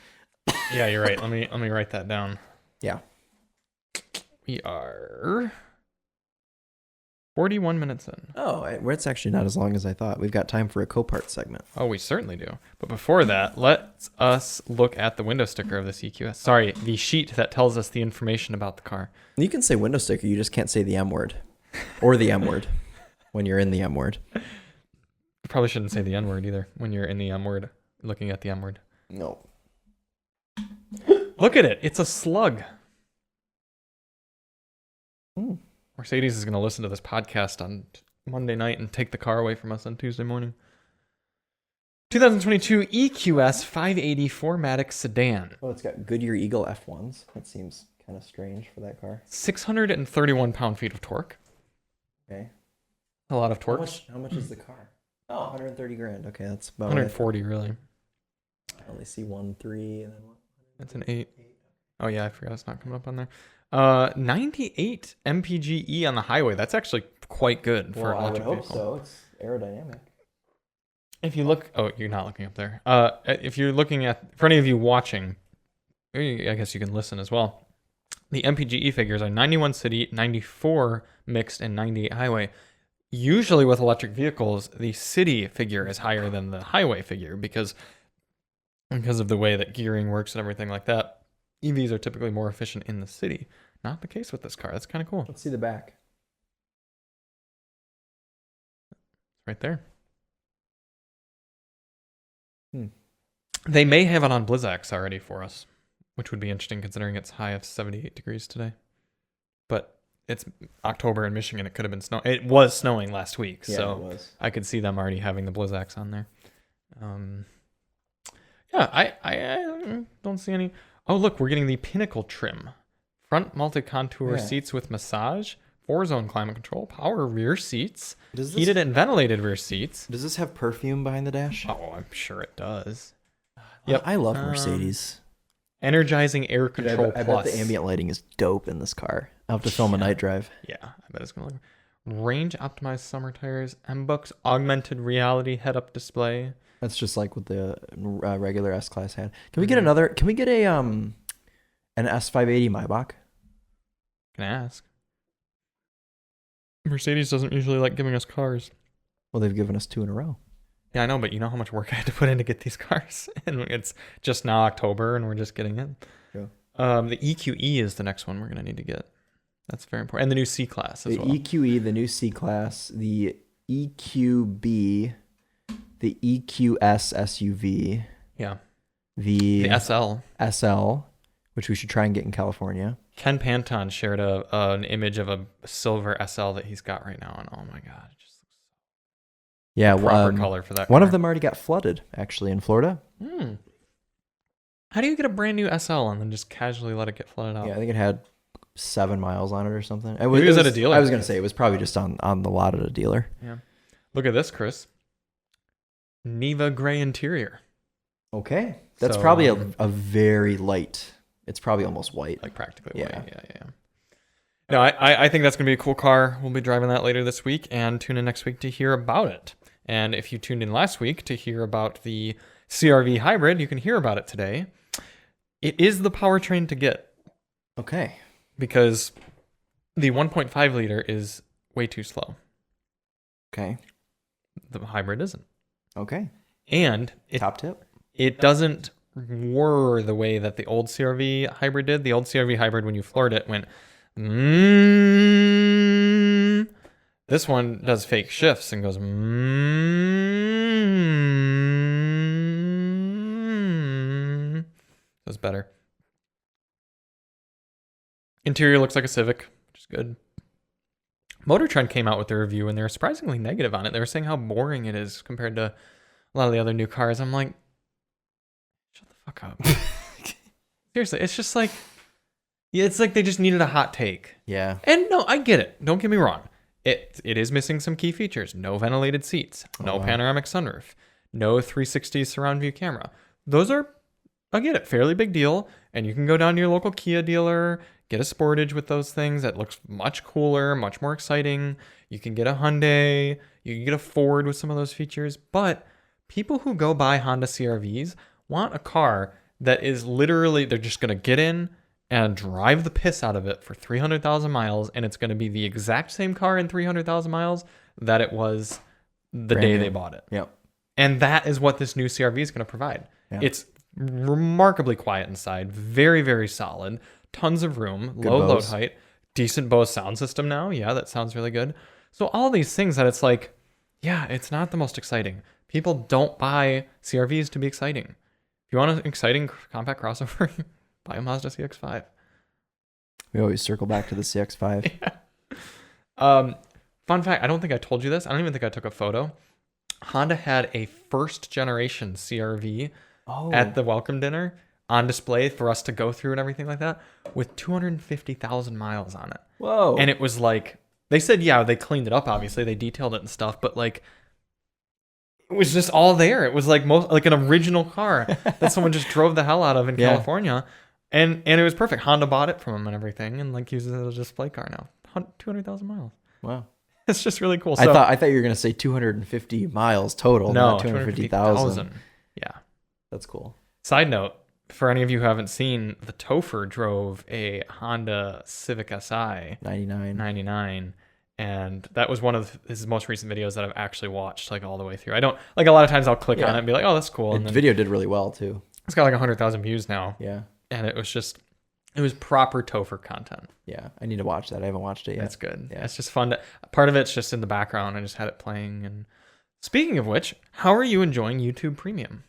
Yeah, you're right. Let me write that down. Yeah. We are 41 minutes in. Oh, it's actually not as long as I thought. We've got time for a Copart segment. Oh, we certainly do. But before that, let us look at the window sticker of this EQS. Sorry, the sheet that tells us the information about the car. You can say window sticker. You just can't say the M word. Or the M word when you're in the M word. You probably shouldn't say the N word either when you're in the M word, looking at the M word. No. Look at it. It's a slug. Mm. Mercedes is going to listen to this podcast on Monday night and take the car away from us on Tuesday morning. 2022 EQS 580 4MATIC sedan. Oh, it's got Goodyear Eagle F1s. That seems kind of strange for that car. 631 pound-feet of torque. Okay. A lot of torque. How much is the car? Oh, 130 grand. Okay, that's about 140 really. I only see 1.3 and then what? That's an 8. Oh yeah, I forgot it's not coming up on there. 98 mpge on the highway. That's actually quite good for an electric vehicle. I would hope so. It's aerodynamic. If you look, you're not looking up there. If you're looking at, for any of you watching, I guess you can listen as well. The mpge figures are 91 city, 94 mixed, and 98 highway. Usually with electric vehicles, the city figure is higher than the highway figure because of the way that gearing works and everything like that. EVs are typically more efficient in the city. Not the case with this car. That's kind of cool. Let's see the back. Right there. They may have it on BlizzAx already for us, which would be interesting considering it's high of 78 degrees today. But it's October in Michigan. It could have been snowing. It was snowing last week, so it was. I could see them already having the BlizzAx on there. Yeah, I don't see any. Oh, look, we're getting the Pinnacle trim. Front multi-contour seats with massage, 4-zone climate control, power rear seats, heated and ventilated rear seats. Does this have perfume behind the dash? Oh, I'm sure it does. Yep. I love Mercedes. Energizing air control I plus. bet the ambient lighting is dope in this car. I'll have to film a night drive. Yeah, I bet it's going to look. Range optimized summer tires, M-Bucks augmented reality head-up display. That's just like what the regular S-Class had. Can we get another? Can we get an S580 Maybach? Can I ask? Mercedes doesn't usually like giving us cars. Well, they've given us 2 in a row. Yeah, I know, but you know how much work I had to put in to get these cars, and it's just now October, and we're just getting in. Sure. The EQE is the next one we're gonna need to get. That's very important, and the new C-Class as well. The EQE, the new C-Class, the EQB, the EQS SUV. Yeah. The SL, which we should try and get in California. Ken Panton shared an image of a silver SL that he's got right now, and oh my god, it just looks proper color for that. One of them already got flooded, actually, in Florida. How do you get a brand new SL and then just casually let it get flooded out? Yeah, I think it had 7 miles on it or something. It was at a dealer. I was going to say it was probably just on the lot at a dealer. Yeah. Look at this, Chris. Neva gray interior. Okay. That's probably a very light. It's probably almost white. Like practically white. Yeah. No, I think that's going to be a cool car. We'll be driving that later this week and tune in next week to hear about it. And if you tuned in last week to hear about the CR-V hybrid, you can hear about it today. It is the powertrain to get. Okay. Because the 1.5 liter is way too slow. Okay. The hybrid isn't. Okay. And Top tip. it doesn't whir the way that the old CR-V hybrid did. The old CR-V hybrid, when you floored it, went mm. This one does fake shifts and goes mm. That's better. Interior looks like a Civic, which is good. Motor Trend came out with their review and they were surprisingly negative on it. They were saying how boring it is compared to a lot of the other new cars. I'm like, shut the fuck up. Seriously, it's just like, yeah, it's like they just needed a hot take. Yeah. And no, I get it. Don't get me wrong. It is missing some key features. No ventilated seats. No panoramic sunroof. No 360 surround view camera. Those are, I get it, fairly big deal. And you can go down to your local Kia dealer, get a Sportage with those things that looks much cooler, much more exciting. You can get a Hyundai. You can get a Ford with some of those features. But people who go buy Honda CR-Vs want a car that is literally, they're just going to get in and drive the piss out of it for 300,000 miles, and it's going to be the exact same car in 300,000 miles that it was the day they bought it. Yep. And that is what this new CR-V is going to provide. Yeah. It's remarkably quiet inside, very, very solid, tons of room, Good low load Bose. height, decent Bose sound system now. Yeah, that sounds really good. So all these things that it's like, yeah, it's not the most exciting. People don't buy CR-Vs to be exciting. If you want an exciting compact crossover, buy a Mazda CX-5. We always circle back to the CX-5. Yeah. Fun fact, I don't think I told you this. I don't even think I took a photo. Honda had a first generation CR-V at the welcome dinner on display for us to go through and everything like that with 250,000 miles on it. Whoa. And it was like, they said, yeah, they cleaned it up, obviously. They detailed it and stuff, but like, it was just all there. It was like an original car that someone just drove the hell out of in California. And it was perfect. Honda bought it from them and everything and like uses it as a display car now. 200,000 miles. Wow. It's just really cool. So, I thought you were going to say 250 miles total, no, not 250,000. Yeah. That's cool. Side note, for any of you who haven't seen, the Topher drove a Honda Civic Si 99. And that was one of his most recent videos that I've actually watched like all the way through. I don't, like a lot of times I'll click on it and be like, oh, that's cool. And The then video did really well too. it's got like 100,000 views now. Yeah. And it was proper Topher content. Yeah. I need to watch that. I haven't watched it yet. That's good. Yeah. It's just fun part of it's just in the background. I just had it playing. And speaking of which, how are you enjoying YouTube Premium?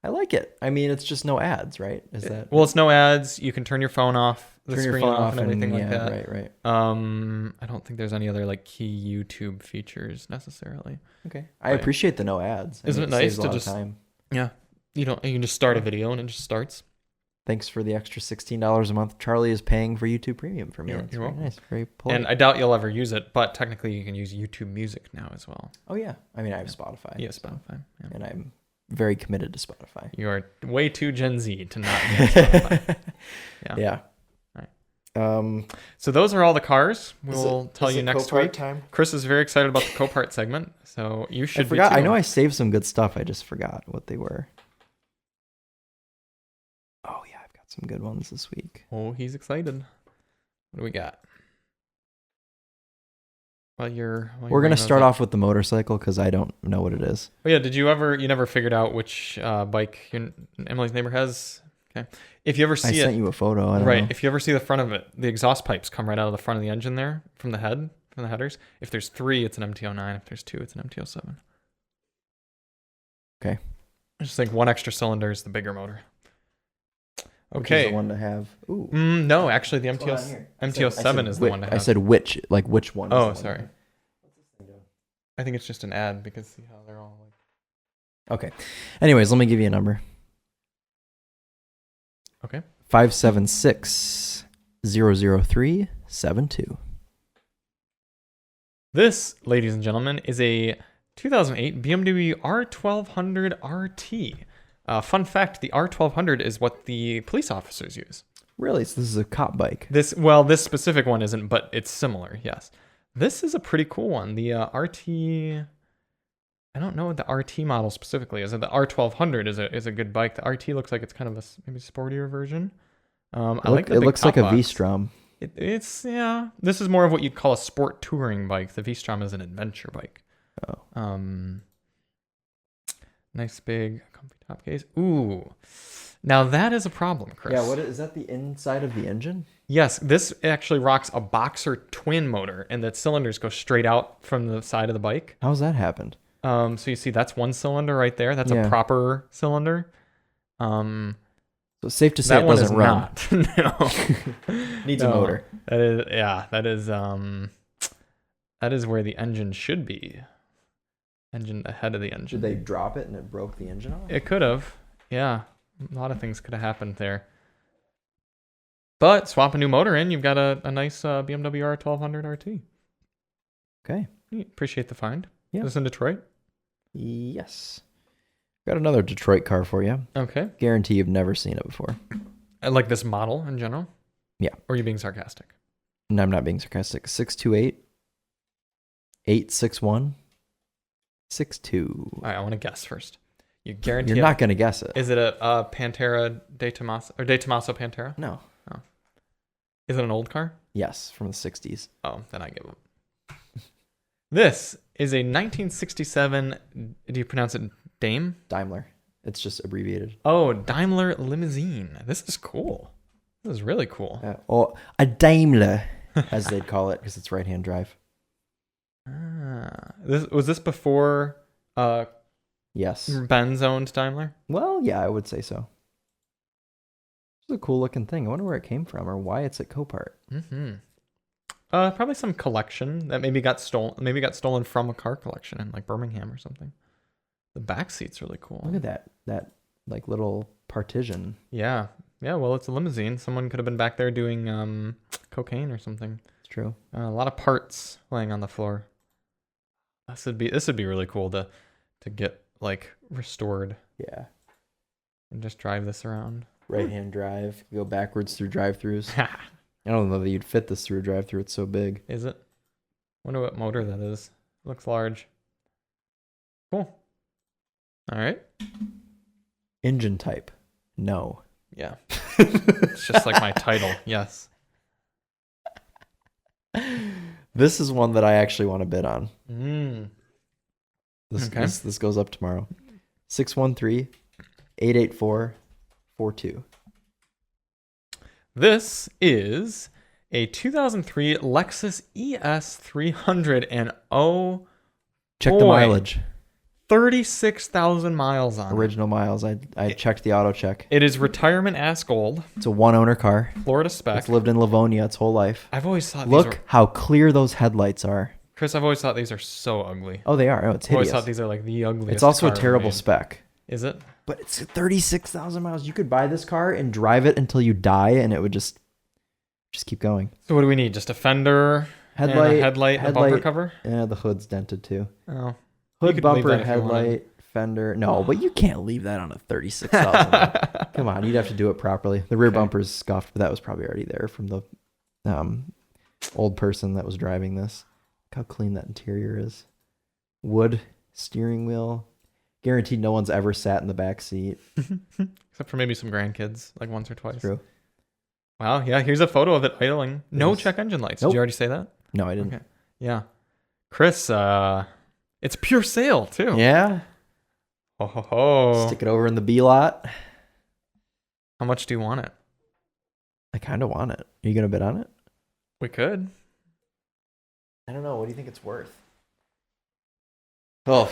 I like it. I mean, it's just no ads, right? Is that? Well, it's no ads. You can turn your phone off, the Turn your screen phone off and everything like that. Right. I don't think there's any other like key YouTube features necessarily. Okay. I appreciate the no ads. Isn't it nice saves a to lot of just time. Yeah. You can just start a video and it just starts. Thanks for the extra $16 a month. Charlie is paying for YouTube Premium for me. You're That's very welcome. nice. Very polite. And I doubt you'll ever use it, but technically you can use YouTube Music now as well. Oh yeah. I mean, I have Spotify. Yeah, Spotify. Yeah. And I'm very committed to Spotify. You are way too Gen Z to not use Spotify. Yeah. Right. So those are all the cars. We'll tell you next Copart week. time? Chris is very excited about the Copart segment, so you should I forgot. be too. I know I saved some good stuff. I just forgot what they were. Oh yeah, I've got some good ones this week. Oh, he's excited. What do we got? We're gonna start off with the motorcycle because I don't know what it is. Oh yeah, you never figured out which bike Emily's neighbor has? Okay. If you ever see I sent you a photo. I don't right. know. If you ever see the front of it, the exhaust pipes come right out of the front of the engine there from the headers. If there's 3, it's an MT-09. If there's 2, it's an MT-07. Okay. I just think one extra cylinder is the bigger motor. Which Okay. is the one to have. Ooh. No, actually the What's going on here? MT-07 is the one to have. I said which one? is Oh, the one sorry. to have? What's this thing doing? I think it's just an ad because see how they're all like. Okay. Anyways, let me give you a number. Okay. 576-003-72. This, ladies and gentlemen, is a 2008 BMW R1200 RT. Fun fact, the R1200 is what the police officers use. Really? So this is a cop bike. This specific one isn't, but it's similar, yes. This is a pretty cool one. The RT I don't know what the RT model specifically is. The R1200 is a good bike. The RT looks like it's kind of a maybe sportier version. I like the It big looks top like a box. V-Strom. It's yeah. This is more of what you'd call a sport touring bike. The V-Strom is an adventure bike. Oh. Nice big comfy top case. Ooh. Now that is a problem, Chris. Yeah, is that the inside of the engine? Yes, this actually rocks a Boxer twin motor, and the cylinders go straight out from the side of the bike. How's that happened? So you see that's one cylinder right there. That's Yeah. a proper cylinder. So it's safe to say That it one doesn't is run. not. No. Needs a motor. That is where the engine should be. Engine ahead of the engine. Did they drop it and it broke the engine off? It could have. Yeah. A lot of things could have happened there. But swap a new motor in, you've got a nice BMW R1200 RT. Okay. Appreciate the find. Yeah. Is this in Detroit? Yes. Got another Detroit car for you. Okay. Guarantee you've never seen it before. I like this model in general? Yeah. Or are you being sarcastic? No, I'm not being sarcastic. 628 861 62. All right, I want to guess first. You guarantee You're not going to guess it. Is it a Pantera De Tomaso or De Tomaso Pantera? No. Is it an old car? Yes, from the 60s. Oh, then I give up. This is a 1967. Do you pronounce it Dame? Daimler. It's just abbreviated. Oh, Daimler limousine. This is cool. This is really cool. Or a Daimler, as they'd call it, because it's right-hand drive. Was this before Yes. Benz owned Daimler? Well, yeah, I would say so. It's a cool looking thing. I wonder where it came from or why it's at Copart. Mm-hmm. Probably some collection that maybe got stolen. Maybe got stolen from a car collection in like Birmingham or something. The back seat's really cool. Look at that like little partition. Yeah. Well, it's a limousine. Someone could have been back there doing cocaine or something. It's true. A lot of parts laying on the floor. This would be really cool to get like restored Yeah. and just drive this around. Right-hand drive. Go backwards through drive-throughs. I don't know that you'd fit this through a drive-through. It's so big. Is it? Wonder what motor that is. Looks large. Cool. All right. Engine type. No. Yeah. It's just like my title. Yes. This is one that I actually want to bid on. Okay. This goes up tomorrow. 613-884-42. This is a 2003 Lexus ES 300 and Check the mileage. 36,000 miles on it. Original miles. I checked the auto check. It is retirement ass gold, It's a one-owner car. Florida spec. It's lived in Livonia its whole life. I've always thought Look how clear those headlights are. Chris, I've always thought these are so ugly. Oh, they are. Oh, it's I've always hideous. thought these are like the ugliest. It's also a car terrible made. spec. Is it? But it's 36,000 miles. You could buy this car and drive it until you die, and it would just keep going. So what do we need? Just a fender, headlight, and a bumper cover? Yeah, the hood's dented too. Oh. Hood, could leave bumper, that if you wanted. headlight, fender. No, but you can't leave that on a 36,000. Come on, you'd have to do it properly. The rear bumper's scuffed, but that was probably already there from the old person that was driving this. Look how clean that interior is. Wood steering wheel. Guaranteed no one's ever sat in the back seat. Except for maybe some grandkids, like once or twice. True. Wow, yeah, here's a photo of it idling. No Yes. check engine lights. Nope. Did you already say that? No, I didn't. Okay. Yeah. Chris, it's pure sale too. Yeah. Oh ho ho. Stick it over in the B lot. How much do you want it? I kind of want it. Are you going to bid on it? We could. I don't know. What do you think it's worth? Oh,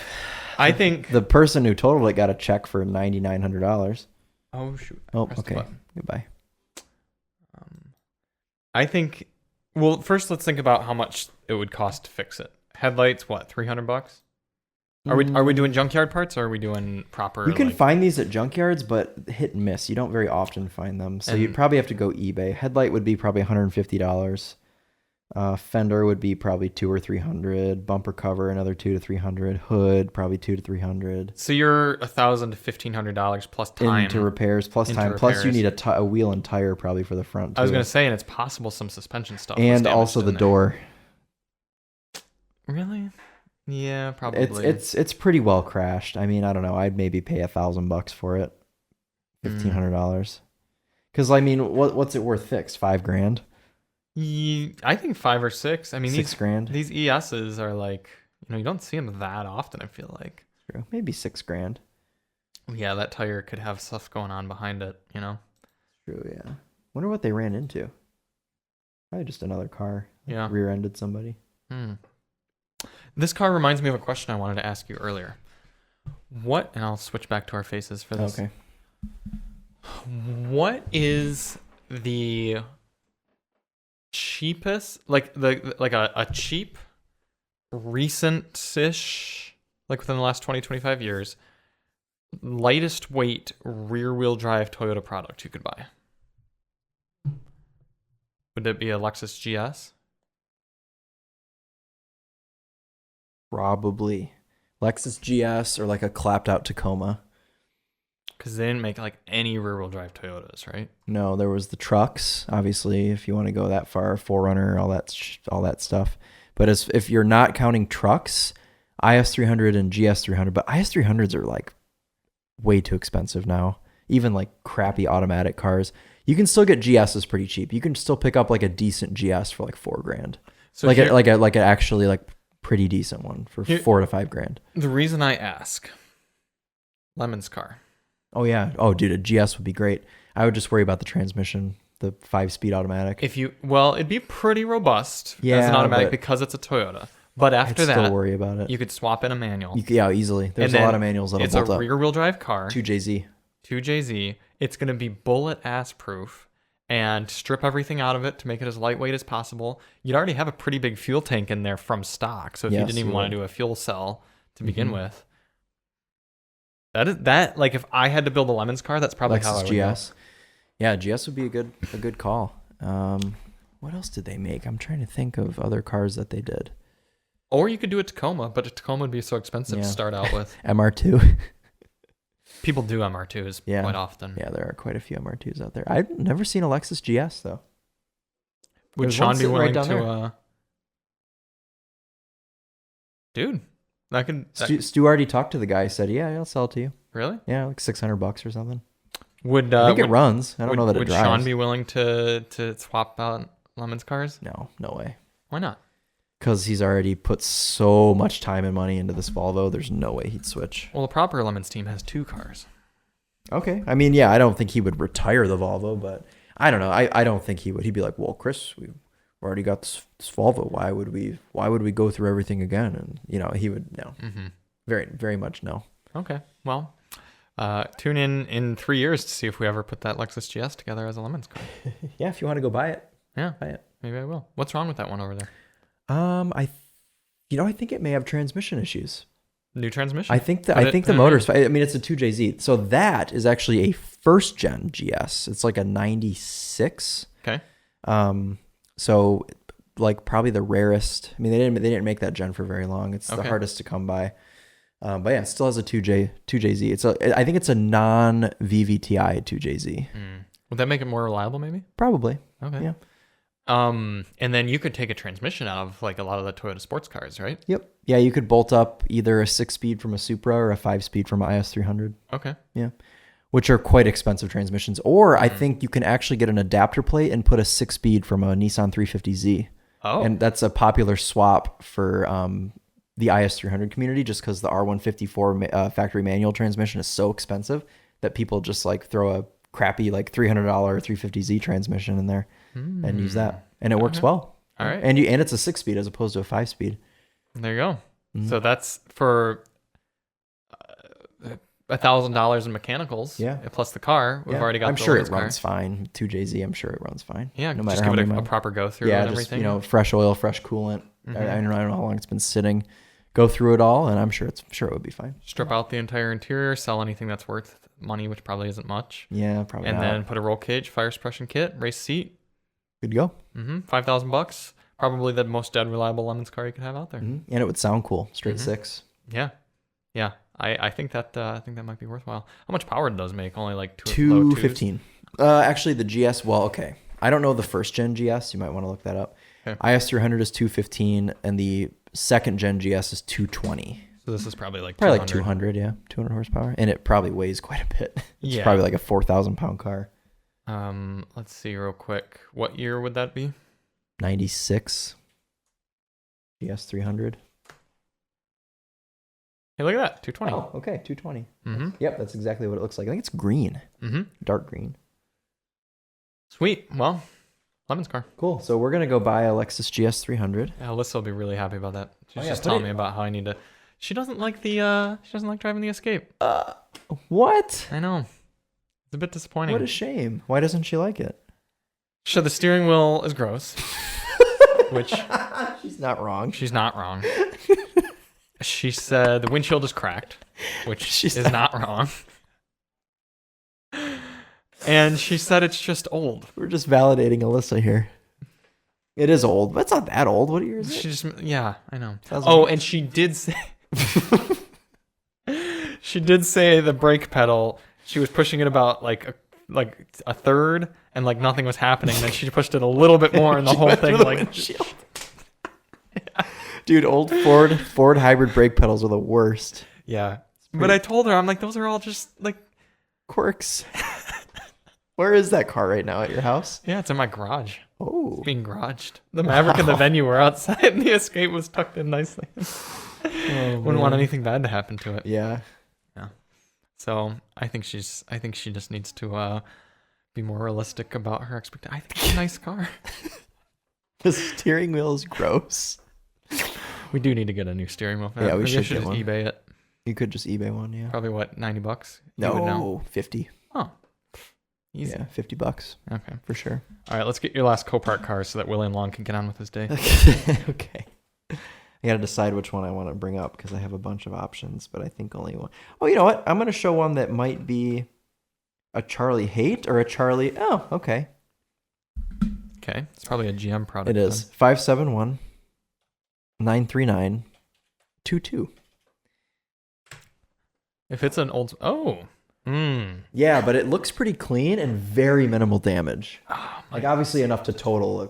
I think the person who totaled it got a check for $9,900. Oh shoot. Oh, Pressed the okay. button. Goodbye. I think well, first let's think about how much it would cost to fix it. Headlights, what, $300? Are we doing junkyard parts or are we doing proper? You can find these at junkyards, but hit and miss. You don't very often find them. So you'd probably have to go eBay. Headlight would be probably $150. Fender would be probably $200 or $300. Bumper cover another $200 to $300. Hood probably $200 to $300. So you're $1,000 to $1,500 plus time Into repairs plus Into time. Plus you repairs. need a wheel and tire probably for the front. I was too. gonna say, and it's possible some suspension stuff. was And damaged also in the there. door. Really? Yeah, probably. It's pretty well crashed. I mean, I don't know. I'd maybe pay $1,000 for it, $1,500. Because I mean, what's it worth fixed? $5,000. I think 5 or 6. I mean, $6,000. These ESs are like, you don't see them that often. I feel like. True. Maybe $6,000. Yeah, that tire could have stuff going on behind it. True. Yeah. Wonder what they ran into. Probably just another car. Yeah. Rear-ended somebody. This car reminds me of a question I wanted to ask you earlier. And I'll switch back to our faces for this. Okay. What is the cheapest, like a cheap, recent-ish, like within the last 20-25 years, lightest weight rear-wheel drive Toyota product you could buy? Would it be a Lexus GS? Probably. Lexus GS or like a clapped out Tacoma. Because they didn't make like any rear-wheel drive Toyotas, right? No, there was the trucks, obviously, if you want to go that far, 4Runner, all that stuff. But if you're not counting trucks, IS300 and GS300, but IS300s are like way too expensive now. Even like crappy automatic cars. You can still get GSs pretty cheap. You can still pick up like a decent GS for like $4,000. So like an actually like pretty decent one for $4,000 to $5,000. The reason I ask, Lemon's car. Oh yeah. Oh dude, a GS would be great. I would just worry about the transmission, the 5-speed automatic. It'd be pretty robust as an automatic because it's a Toyota. But after that, still worry about it. You could swap in a manual. Easily. There's a lot of manuals that'll bolt up. It's a rear-wheel drive car. 2JZ. It's going to be bullet ass proof and strip everything out of it to make it as lightweight as possible. You'd already have a pretty big fuel tank in there from stock. So if you didn't even want to do a fuel cell to begin with, that like if I had to build a Lemons car, that's probably how I would GS. Go. Yeah, GS would be a good call. What else did they make? I'm trying to think of other cars that they did. Or you could do a Tacoma, but a Tacoma would be so expensive to start out with. MR2. People do MR2s quite often. Yeah, there are quite a few MR2s out there. I've never seen a Lexus GS though. Would Sean be willing to? Dude, I could. Stu already talked to the guy. Said, "Yeah, I'll sell it to you." Really? Yeah, like $600 or something. I think it runs. I don't know that it drives. Would Sean be willing to swap out Lemon's cars? No way. Why not? Because he's already put so much time and money into this Volvo. There's no way he'd switch. Well, the proper Lemons team has 2 cars. Okay. I mean, yeah, I don't think he would retire the Volvo, but I don't know. I don't think he would. He'd be like, well, Chris, we've already got this Volvo. Why would we go through everything again? And, he would, no. Mm-hmm. Very, very much no. Okay. Well, tune in 3 years to see if we ever put that Lexus GS together as a Lemons car. Yeah, if you want to go buy it. Yeah. Buy it. Maybe I will. What's wrong with that one over there? I think it may have transmission issues. New transmission? I think the motor's. I mean, it's a 2JZ, so that is actually a first gen GS. It's like a 96. Okay. So like probably the rarest. I mean, they didn't make that gen for very long. It's the hardest to come by. But yeah, it still has a 2JZ. I think it's a non VVTi 2JZ. Would that make it more reliable? Maybe. Probably. Okay. Yeah. And then you could take a transmission out of like a lot of the Toyota sports cars, right? Yep. Yeah, you could bolt up either a 6-speed from a Supra or a 5-speed from an IS300. Okay. Yeah. Which are quite expensive transmissions. Or I think you can actually get an adapter plate and put a 6-speed from a Nissan 350Z. Oh. And that's a popular swap for the IS300 community just because the R154 factory manual transmission is so expensive that people just like throw a crappy like $300 350Z transmission in there and use that. And it works well. All right. And it's a 6-speed as opposed to a 5-speed. There you go. Mm-hmm. So that's for $1,000 in mechanicals. Yeah. Plus the car. We've already got. I'm sure it runs fine. 2JZ. I'm sure it runs fine. Yeah. No matter how give it a proper go through. Yeah. And just everything. Fresh oil, fresh coolant. Mm-hmm. I don't know how long it's been sitting. Go through it all, and I'm sure it would be fine. Strip out the entire interior. Sell anything that's worth money, which probably isn't much. Yeah, probably. And then put a roll cage, fire suppression kit, race seat. Good to go. $5,000. Probably the most dead reliable Lemons car you could have out there. Mm-hmm. And it would sound cool. Straight 6. Yeah. I think that might be worthwhile. How much power did those make? Only like 215. Actually, the GS. Well, okay. I don't know the first gen GS. You might want to look that up. Okay. IS300 is 215, and the second gen GS is 220. So this is probably like 200, yeah, 200 horsepower, and it probably weighs quite a bit. It's Yeah. probably like a 4,000-pound car. Let's see real quick. What year would that be? 96 GS 300. Hey, look at that, 220. Oh, okay, 220. Mm-hmm. Yep, that's exactly what it looks like. I think it's green, Mm-hmm. dark green. Sweet. Well, Lemon's car. Cool. So we're gonna go buy a Lexus GS 300. Yeah, Alyssa will be really happy about that. She's Oh, yeah, just put telling it- me about how I need to. She doesn't like the. She doesn't like driving the Escape. What? I know. It's a bit disappointing. What a shame. Why doesn't she like it? So the steering wheel is gross, which She's not wrong. she's not wrong. She said the windshield is cracked, which She's is not wrong. And she said it's just old. We're just validating Alyssa here. It is old, but it's not that old. What year is it? She just, yeah, I know. Sounds Oh, like- and she did say, she did say the brake pedal. She was pushing it about like a third, and like nothing was happening. Then she pushed it a little bit more, and the She whole went thing through the like. windshield. Dude, old Ford hybrid brake pedals are the worst. Yeah, but I told her, I'm like, those are all just like. Quirks. Where is that car right now? At your house? Yeah, it's in my garage. Oh. It's being garaged. The Maverick and the Venue were outside, and the Escape was tucked in nicely. Wouldn't want anything bad to happen to it. Yeah. So I think she just needs to be more realistic about her expectations. I think it's a nice car. The steering wheel is gross. We do need to get a new steering wheel. Yeah, we Maybe I should should get just one. eBay it. You could just eBay one, yeah. Probably what, $90? You would know. No, 50. Oh, easy. Yeah, $50 Okay. for sure. All right, let's get your last Copart car so that William Long can get on with his day. Okay. I got to decide which one I want to bring up because I have a bunch of options, but I think only one. Oh, you know what? I'm going to show one that might be a Charlie hate or a Charlie. Oh, okay. Okay, it's probably a GM product. It is 571 939 22. If it's an old, Yeah, but it looks pretty clean and very minimal damage. Oh, Like obviously enough to total a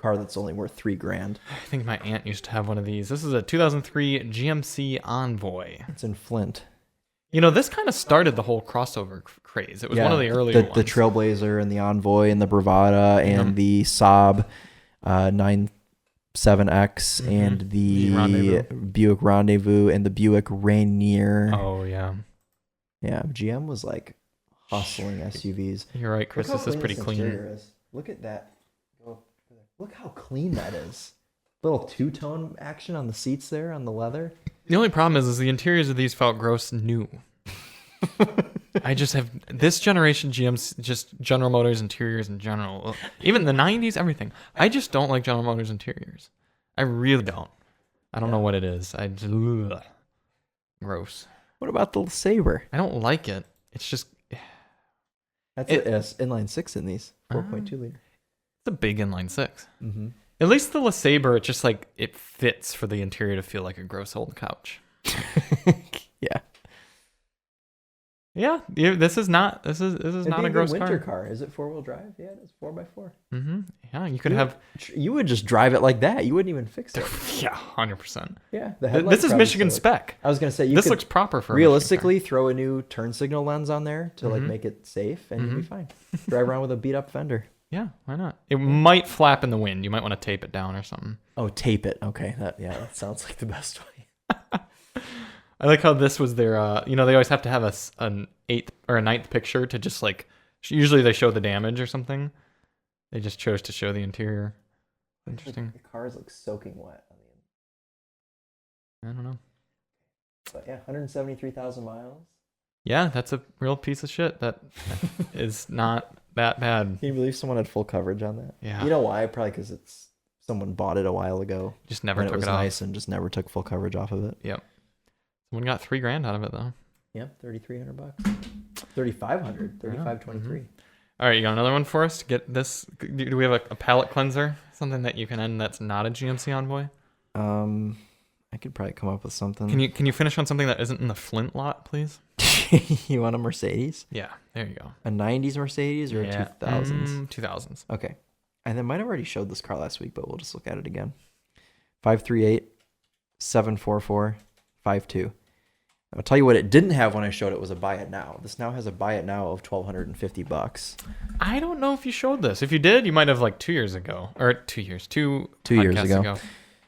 car that's only worth $3,000. I think my aunt used to have one of these. This is a 2003 GMC Envoy. It's in Flint. You know, this kind of started the whole crossover craze. It was one of the earlier ones. The Trailblazer and the Envoy and the Bravada and the Saab 97X and the Rendezvous. Buick Rendezvous and the Buick Rainier. Oh, yeah. Yeah, GM was like hustling SUVs. You're right, Chris. Look This how is pretty this clean. interior is. Look at that. Look how clean that is. Little two-tone action on the seats there, on the leather. The only problem is the interiors of these felt gross new. I just have this generation GM's just General Motors interiors in general. Even the 90s, everything. I just don't like General Motors interiors. I really don't. I don't know what it is. I just gross. What about the Sabre? I don't like it. It's just That's It- a inline-6 in these. 4.2 liter. it's a big inline six. Mm-hmm. At least the LeSabre, it just like it fits for the interior to feel like a gross old couch. Yeah. Yeah, this is not a gross winter car. car. Is it 4-wheel drive? Yeah, it's 4x4. Mm-hmm. Yeah, you could have. You would just drive it like that. You wouldn't even fix it. Yeah, 100%. Yeah. The This headlights is probably Michigan still look- spec. I was gonna say you This could looks proper for a Michigan realistically throw a new turn signal lens on there to like Mhm. make it safe, and you'd be fine. Drive around with a beat up fender. car. Yeah, why not? It might flap in the wind. You might want to tape it down or something. Oh, tape it. Okay, that sounds like the best way. I like how this was their. They always have to have an 8th or a 9th picture to just like. Usually they show the damage or something. They just chose to show the interior. Interesting. The cars look soaking wet on the I don't know. But yeah, 173,000 miles. Yeah, that's a real piece of shit. That is not that bad. Can you believe someone had full coverage on that? Yeah. You know why? Probably because someone bought it a while ago. Just never and took it was it off. nice and just never took full coverage off of it. Yep. Someone got $3,000 out of it though. Yep, $3,300. 3,500. 3,523. All right, you got another one for us to get this? Do we have a palette cleanser? Something that you can end that's not a GMC Envoy? I could probably come up with something. Can you finish on something that isn't in the Flint lot, please? You want a Mercedes? Yeah, there you go. A 90s Mercedes or a 2000s? 2000s. Okay. And they might have already showed this car last week, but we'll just look at it again. 538 74452. I'll tell you what it didn't have when I showed it was a buy it now. This now has a buy it now of $1,250. I don't know if you showed this. If you did, you might have like 2 years ago or 2 years, two years podcasts ago.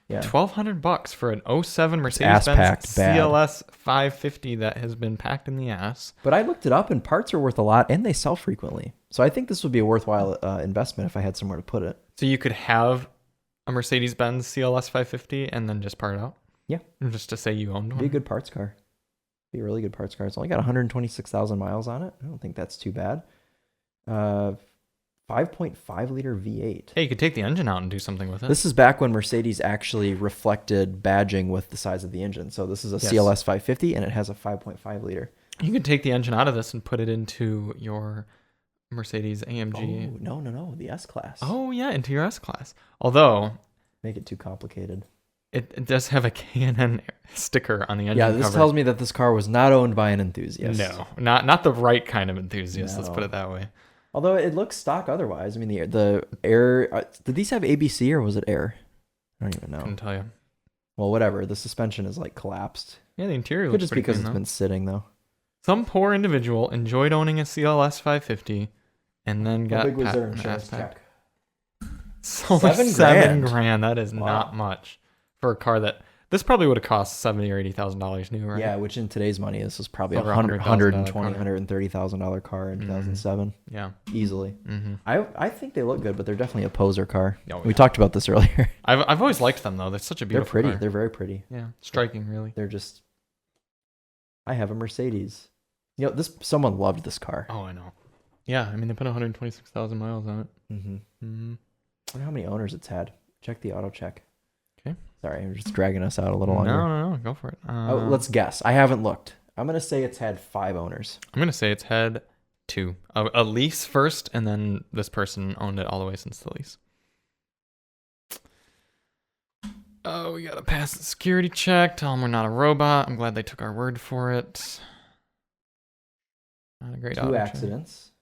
Yeah. $1,200 for an 07 Mercedes-Benz CLS 550 that has been packed in the ass. But I looked it up and parts are worth a lot and they sell frequently. So I think this would be a worthwhile investment if I had somewhere to put it. So you could have a Mercedes-Benz CLS 550 and then just part it out? Yeah. Just to say you owned one? Be a good parts car. Be a really good parts car. It's only got 126,000 miles on it. I don't think that's too bad. 5.5 liter V8. Hey, you could take the engine out and do something with it. This is back when Mercedes actually reflected badging with the size of the engine. So this is a CLS 550 and it has a 5.5 liter. You could take the engine out of this and put it into your Mercedes-AMG. Oh, no. The S-Class. Oh, yeah, into your S-Class. Although... Make it too complicated. It does have a K&N sticker on the engine Yeah, this cover. tells me that this car was not owned by an enthusiast. No, not the right kind of enthusiast. No. Let's put it that way. Although it looks stock otherwise. I mean, the air... did these have ABC or was it air? I don't even know. Couldn't tell you. Well, whatever. The suspension is like collapsed. Yeah, the interior Could looks just pretty because clean, it's though. been sitting, though. Some poor individual enjoyed owning a CLS 550 and then got How big was their packed- insurance ass-packed. check? So $7,000. $7,000. That is Wow. not much for a car that this probably would have cost $70,000 or $80,000 new, right? Yeah, which in today's money, this is probably a Over $120,000, $100,000 $130,000 car in 2007. Yeah. Easily. Mm-hmm. I think they look good, but they're definitely a poser car. Oh, We yeah. talked about this earlier. I've always liked them though. They're such a They're beautiful pretty. car. They're very pretty. Yeah, striking really. They're just... I have a Mercedes. You know, someone loved this car. Oh, I know. Yeah, I mean they put 126,000 miles on it. Mm-hmm. Mm-hmm. I wonder how many owners it's had. Check the auto check. Okay. Sorry, I'm just dragging us out a little No, longer. no, go for it. Let's guess. I haven't looked. I'm gonna say it's had 5 owners. I'm gonna say it's had 2. A lease first, and then this person owned it all the way since the lease. Oh, we gotta pass the security check. Tell them we're not a robot. I'm glad they took our word for it. Not a great 2 auto check. accidents.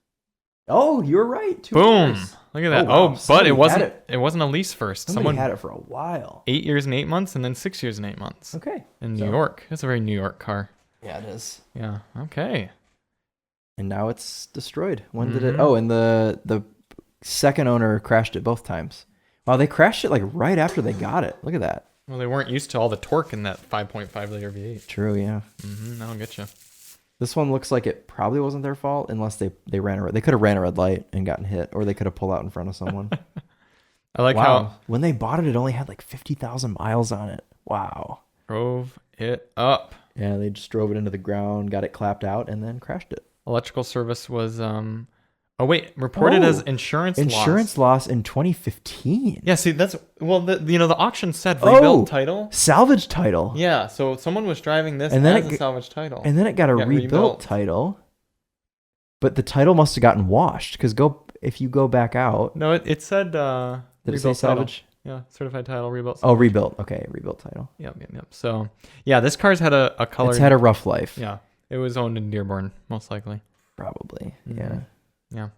Oh, you're right. 2 Boom! owners. Look at that. Oh, wow. Oh, but Somebody it had wasn't. it. It wasn't a lease first. Somebody Someone had it for a while. 8 years and 8 months, and then 6 years and 8 months Okay. in New So- York. It's a very New York car. Yeah, it is. Yeah. Okay. And now it's destroyed. When did it? Mhm. Oh, and the second owner crashed it both times. Wow, they crashed it like right after they got it. Look at that. Well, they weren't used to all the torque in that 5.5 liter V8. True, yeah. Mm-hmm. That'll get you. This one looks like it probably wasn't their fault unless they could have ran a red light and gotten hit, or they could have pulled out in front of someone. I like wow. how When they bought it, it only had like 50,000 miles on it. Wow. drove it up. Yeah, they just drove it into the ground, got it clapped out, and then crashed it. Electrical service was reported as Insurance loss in 2015. Yeah, see that's the auction said rebuilt title. Salvage title. Yeah, so someone was driving this And then as a salvage title. And then it got a Got rebuilt rebuilt. title. But the title must have gotten washed because if you go back out, No, it said did it say rebuilt title. salvage? Yeah, certified title rebuilt. Oh, rebuilt. Okay, rebuilt title. Yep. So yeah, this car's had a color. It's had a rough life. Yeah, it was owned in Dearborn, most likely. Probably. Mhm. Yeah. Yeah.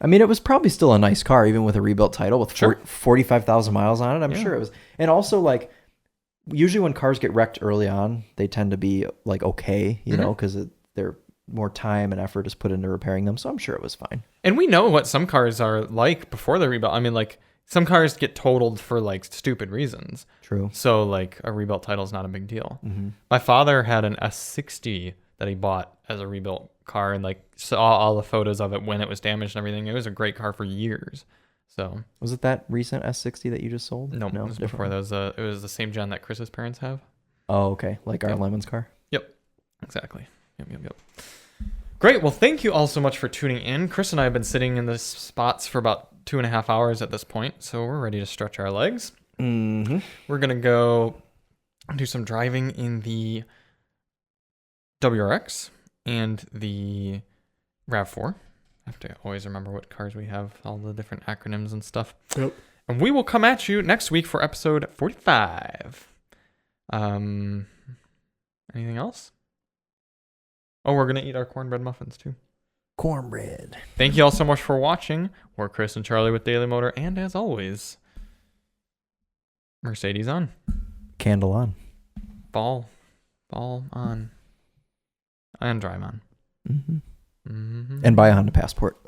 I mean, it was probably still a nice car, even with a rebuilt title with Sure. 45,000 miles on it. I'm Yeah. sure it was. And also, like, usually when cars get wrecked early on, they tend to be like okay, you know, because they're more time and effort is put into repairing them. So I'm sure it was fine. And we know what some cars are like before they're rebuilt. I mean, like some cars get totaled for like stupid reasons. True. So like a rebuilt title is not a big deal. Mm-hmm. My father had an S60 that he bought as a rebuilt car and like saw all the photos of it when it was damaged and everything. It was a great car for years. So Was it that recent S60 that you just sold? no, it was before. That was it was the same gen that Chris's parents have. Oh, okay. Like our Yep. Lemon's car. Exactly. Yep. Great. Well, thank you all so much for tuning in. Chris and I have been sitting in the spots for about 2.5 hours at this point, so we're ready to stretch our legs. Mm-hmm. We're going to go do some driving in the WRX and the RAV4. I have to always remember what cars we have, all the different acronyms and stuff. Yep. And we will come at you next week for episode 45. Anything else? Oh, we're going to eat our cornbread muffins too. Cornbread. Thank you all so much for watching. We're Chris and Charlie with Daily Motor, and as always, Mercedes on. candle on. Ball on. And drive on. And buy a Honda Passport.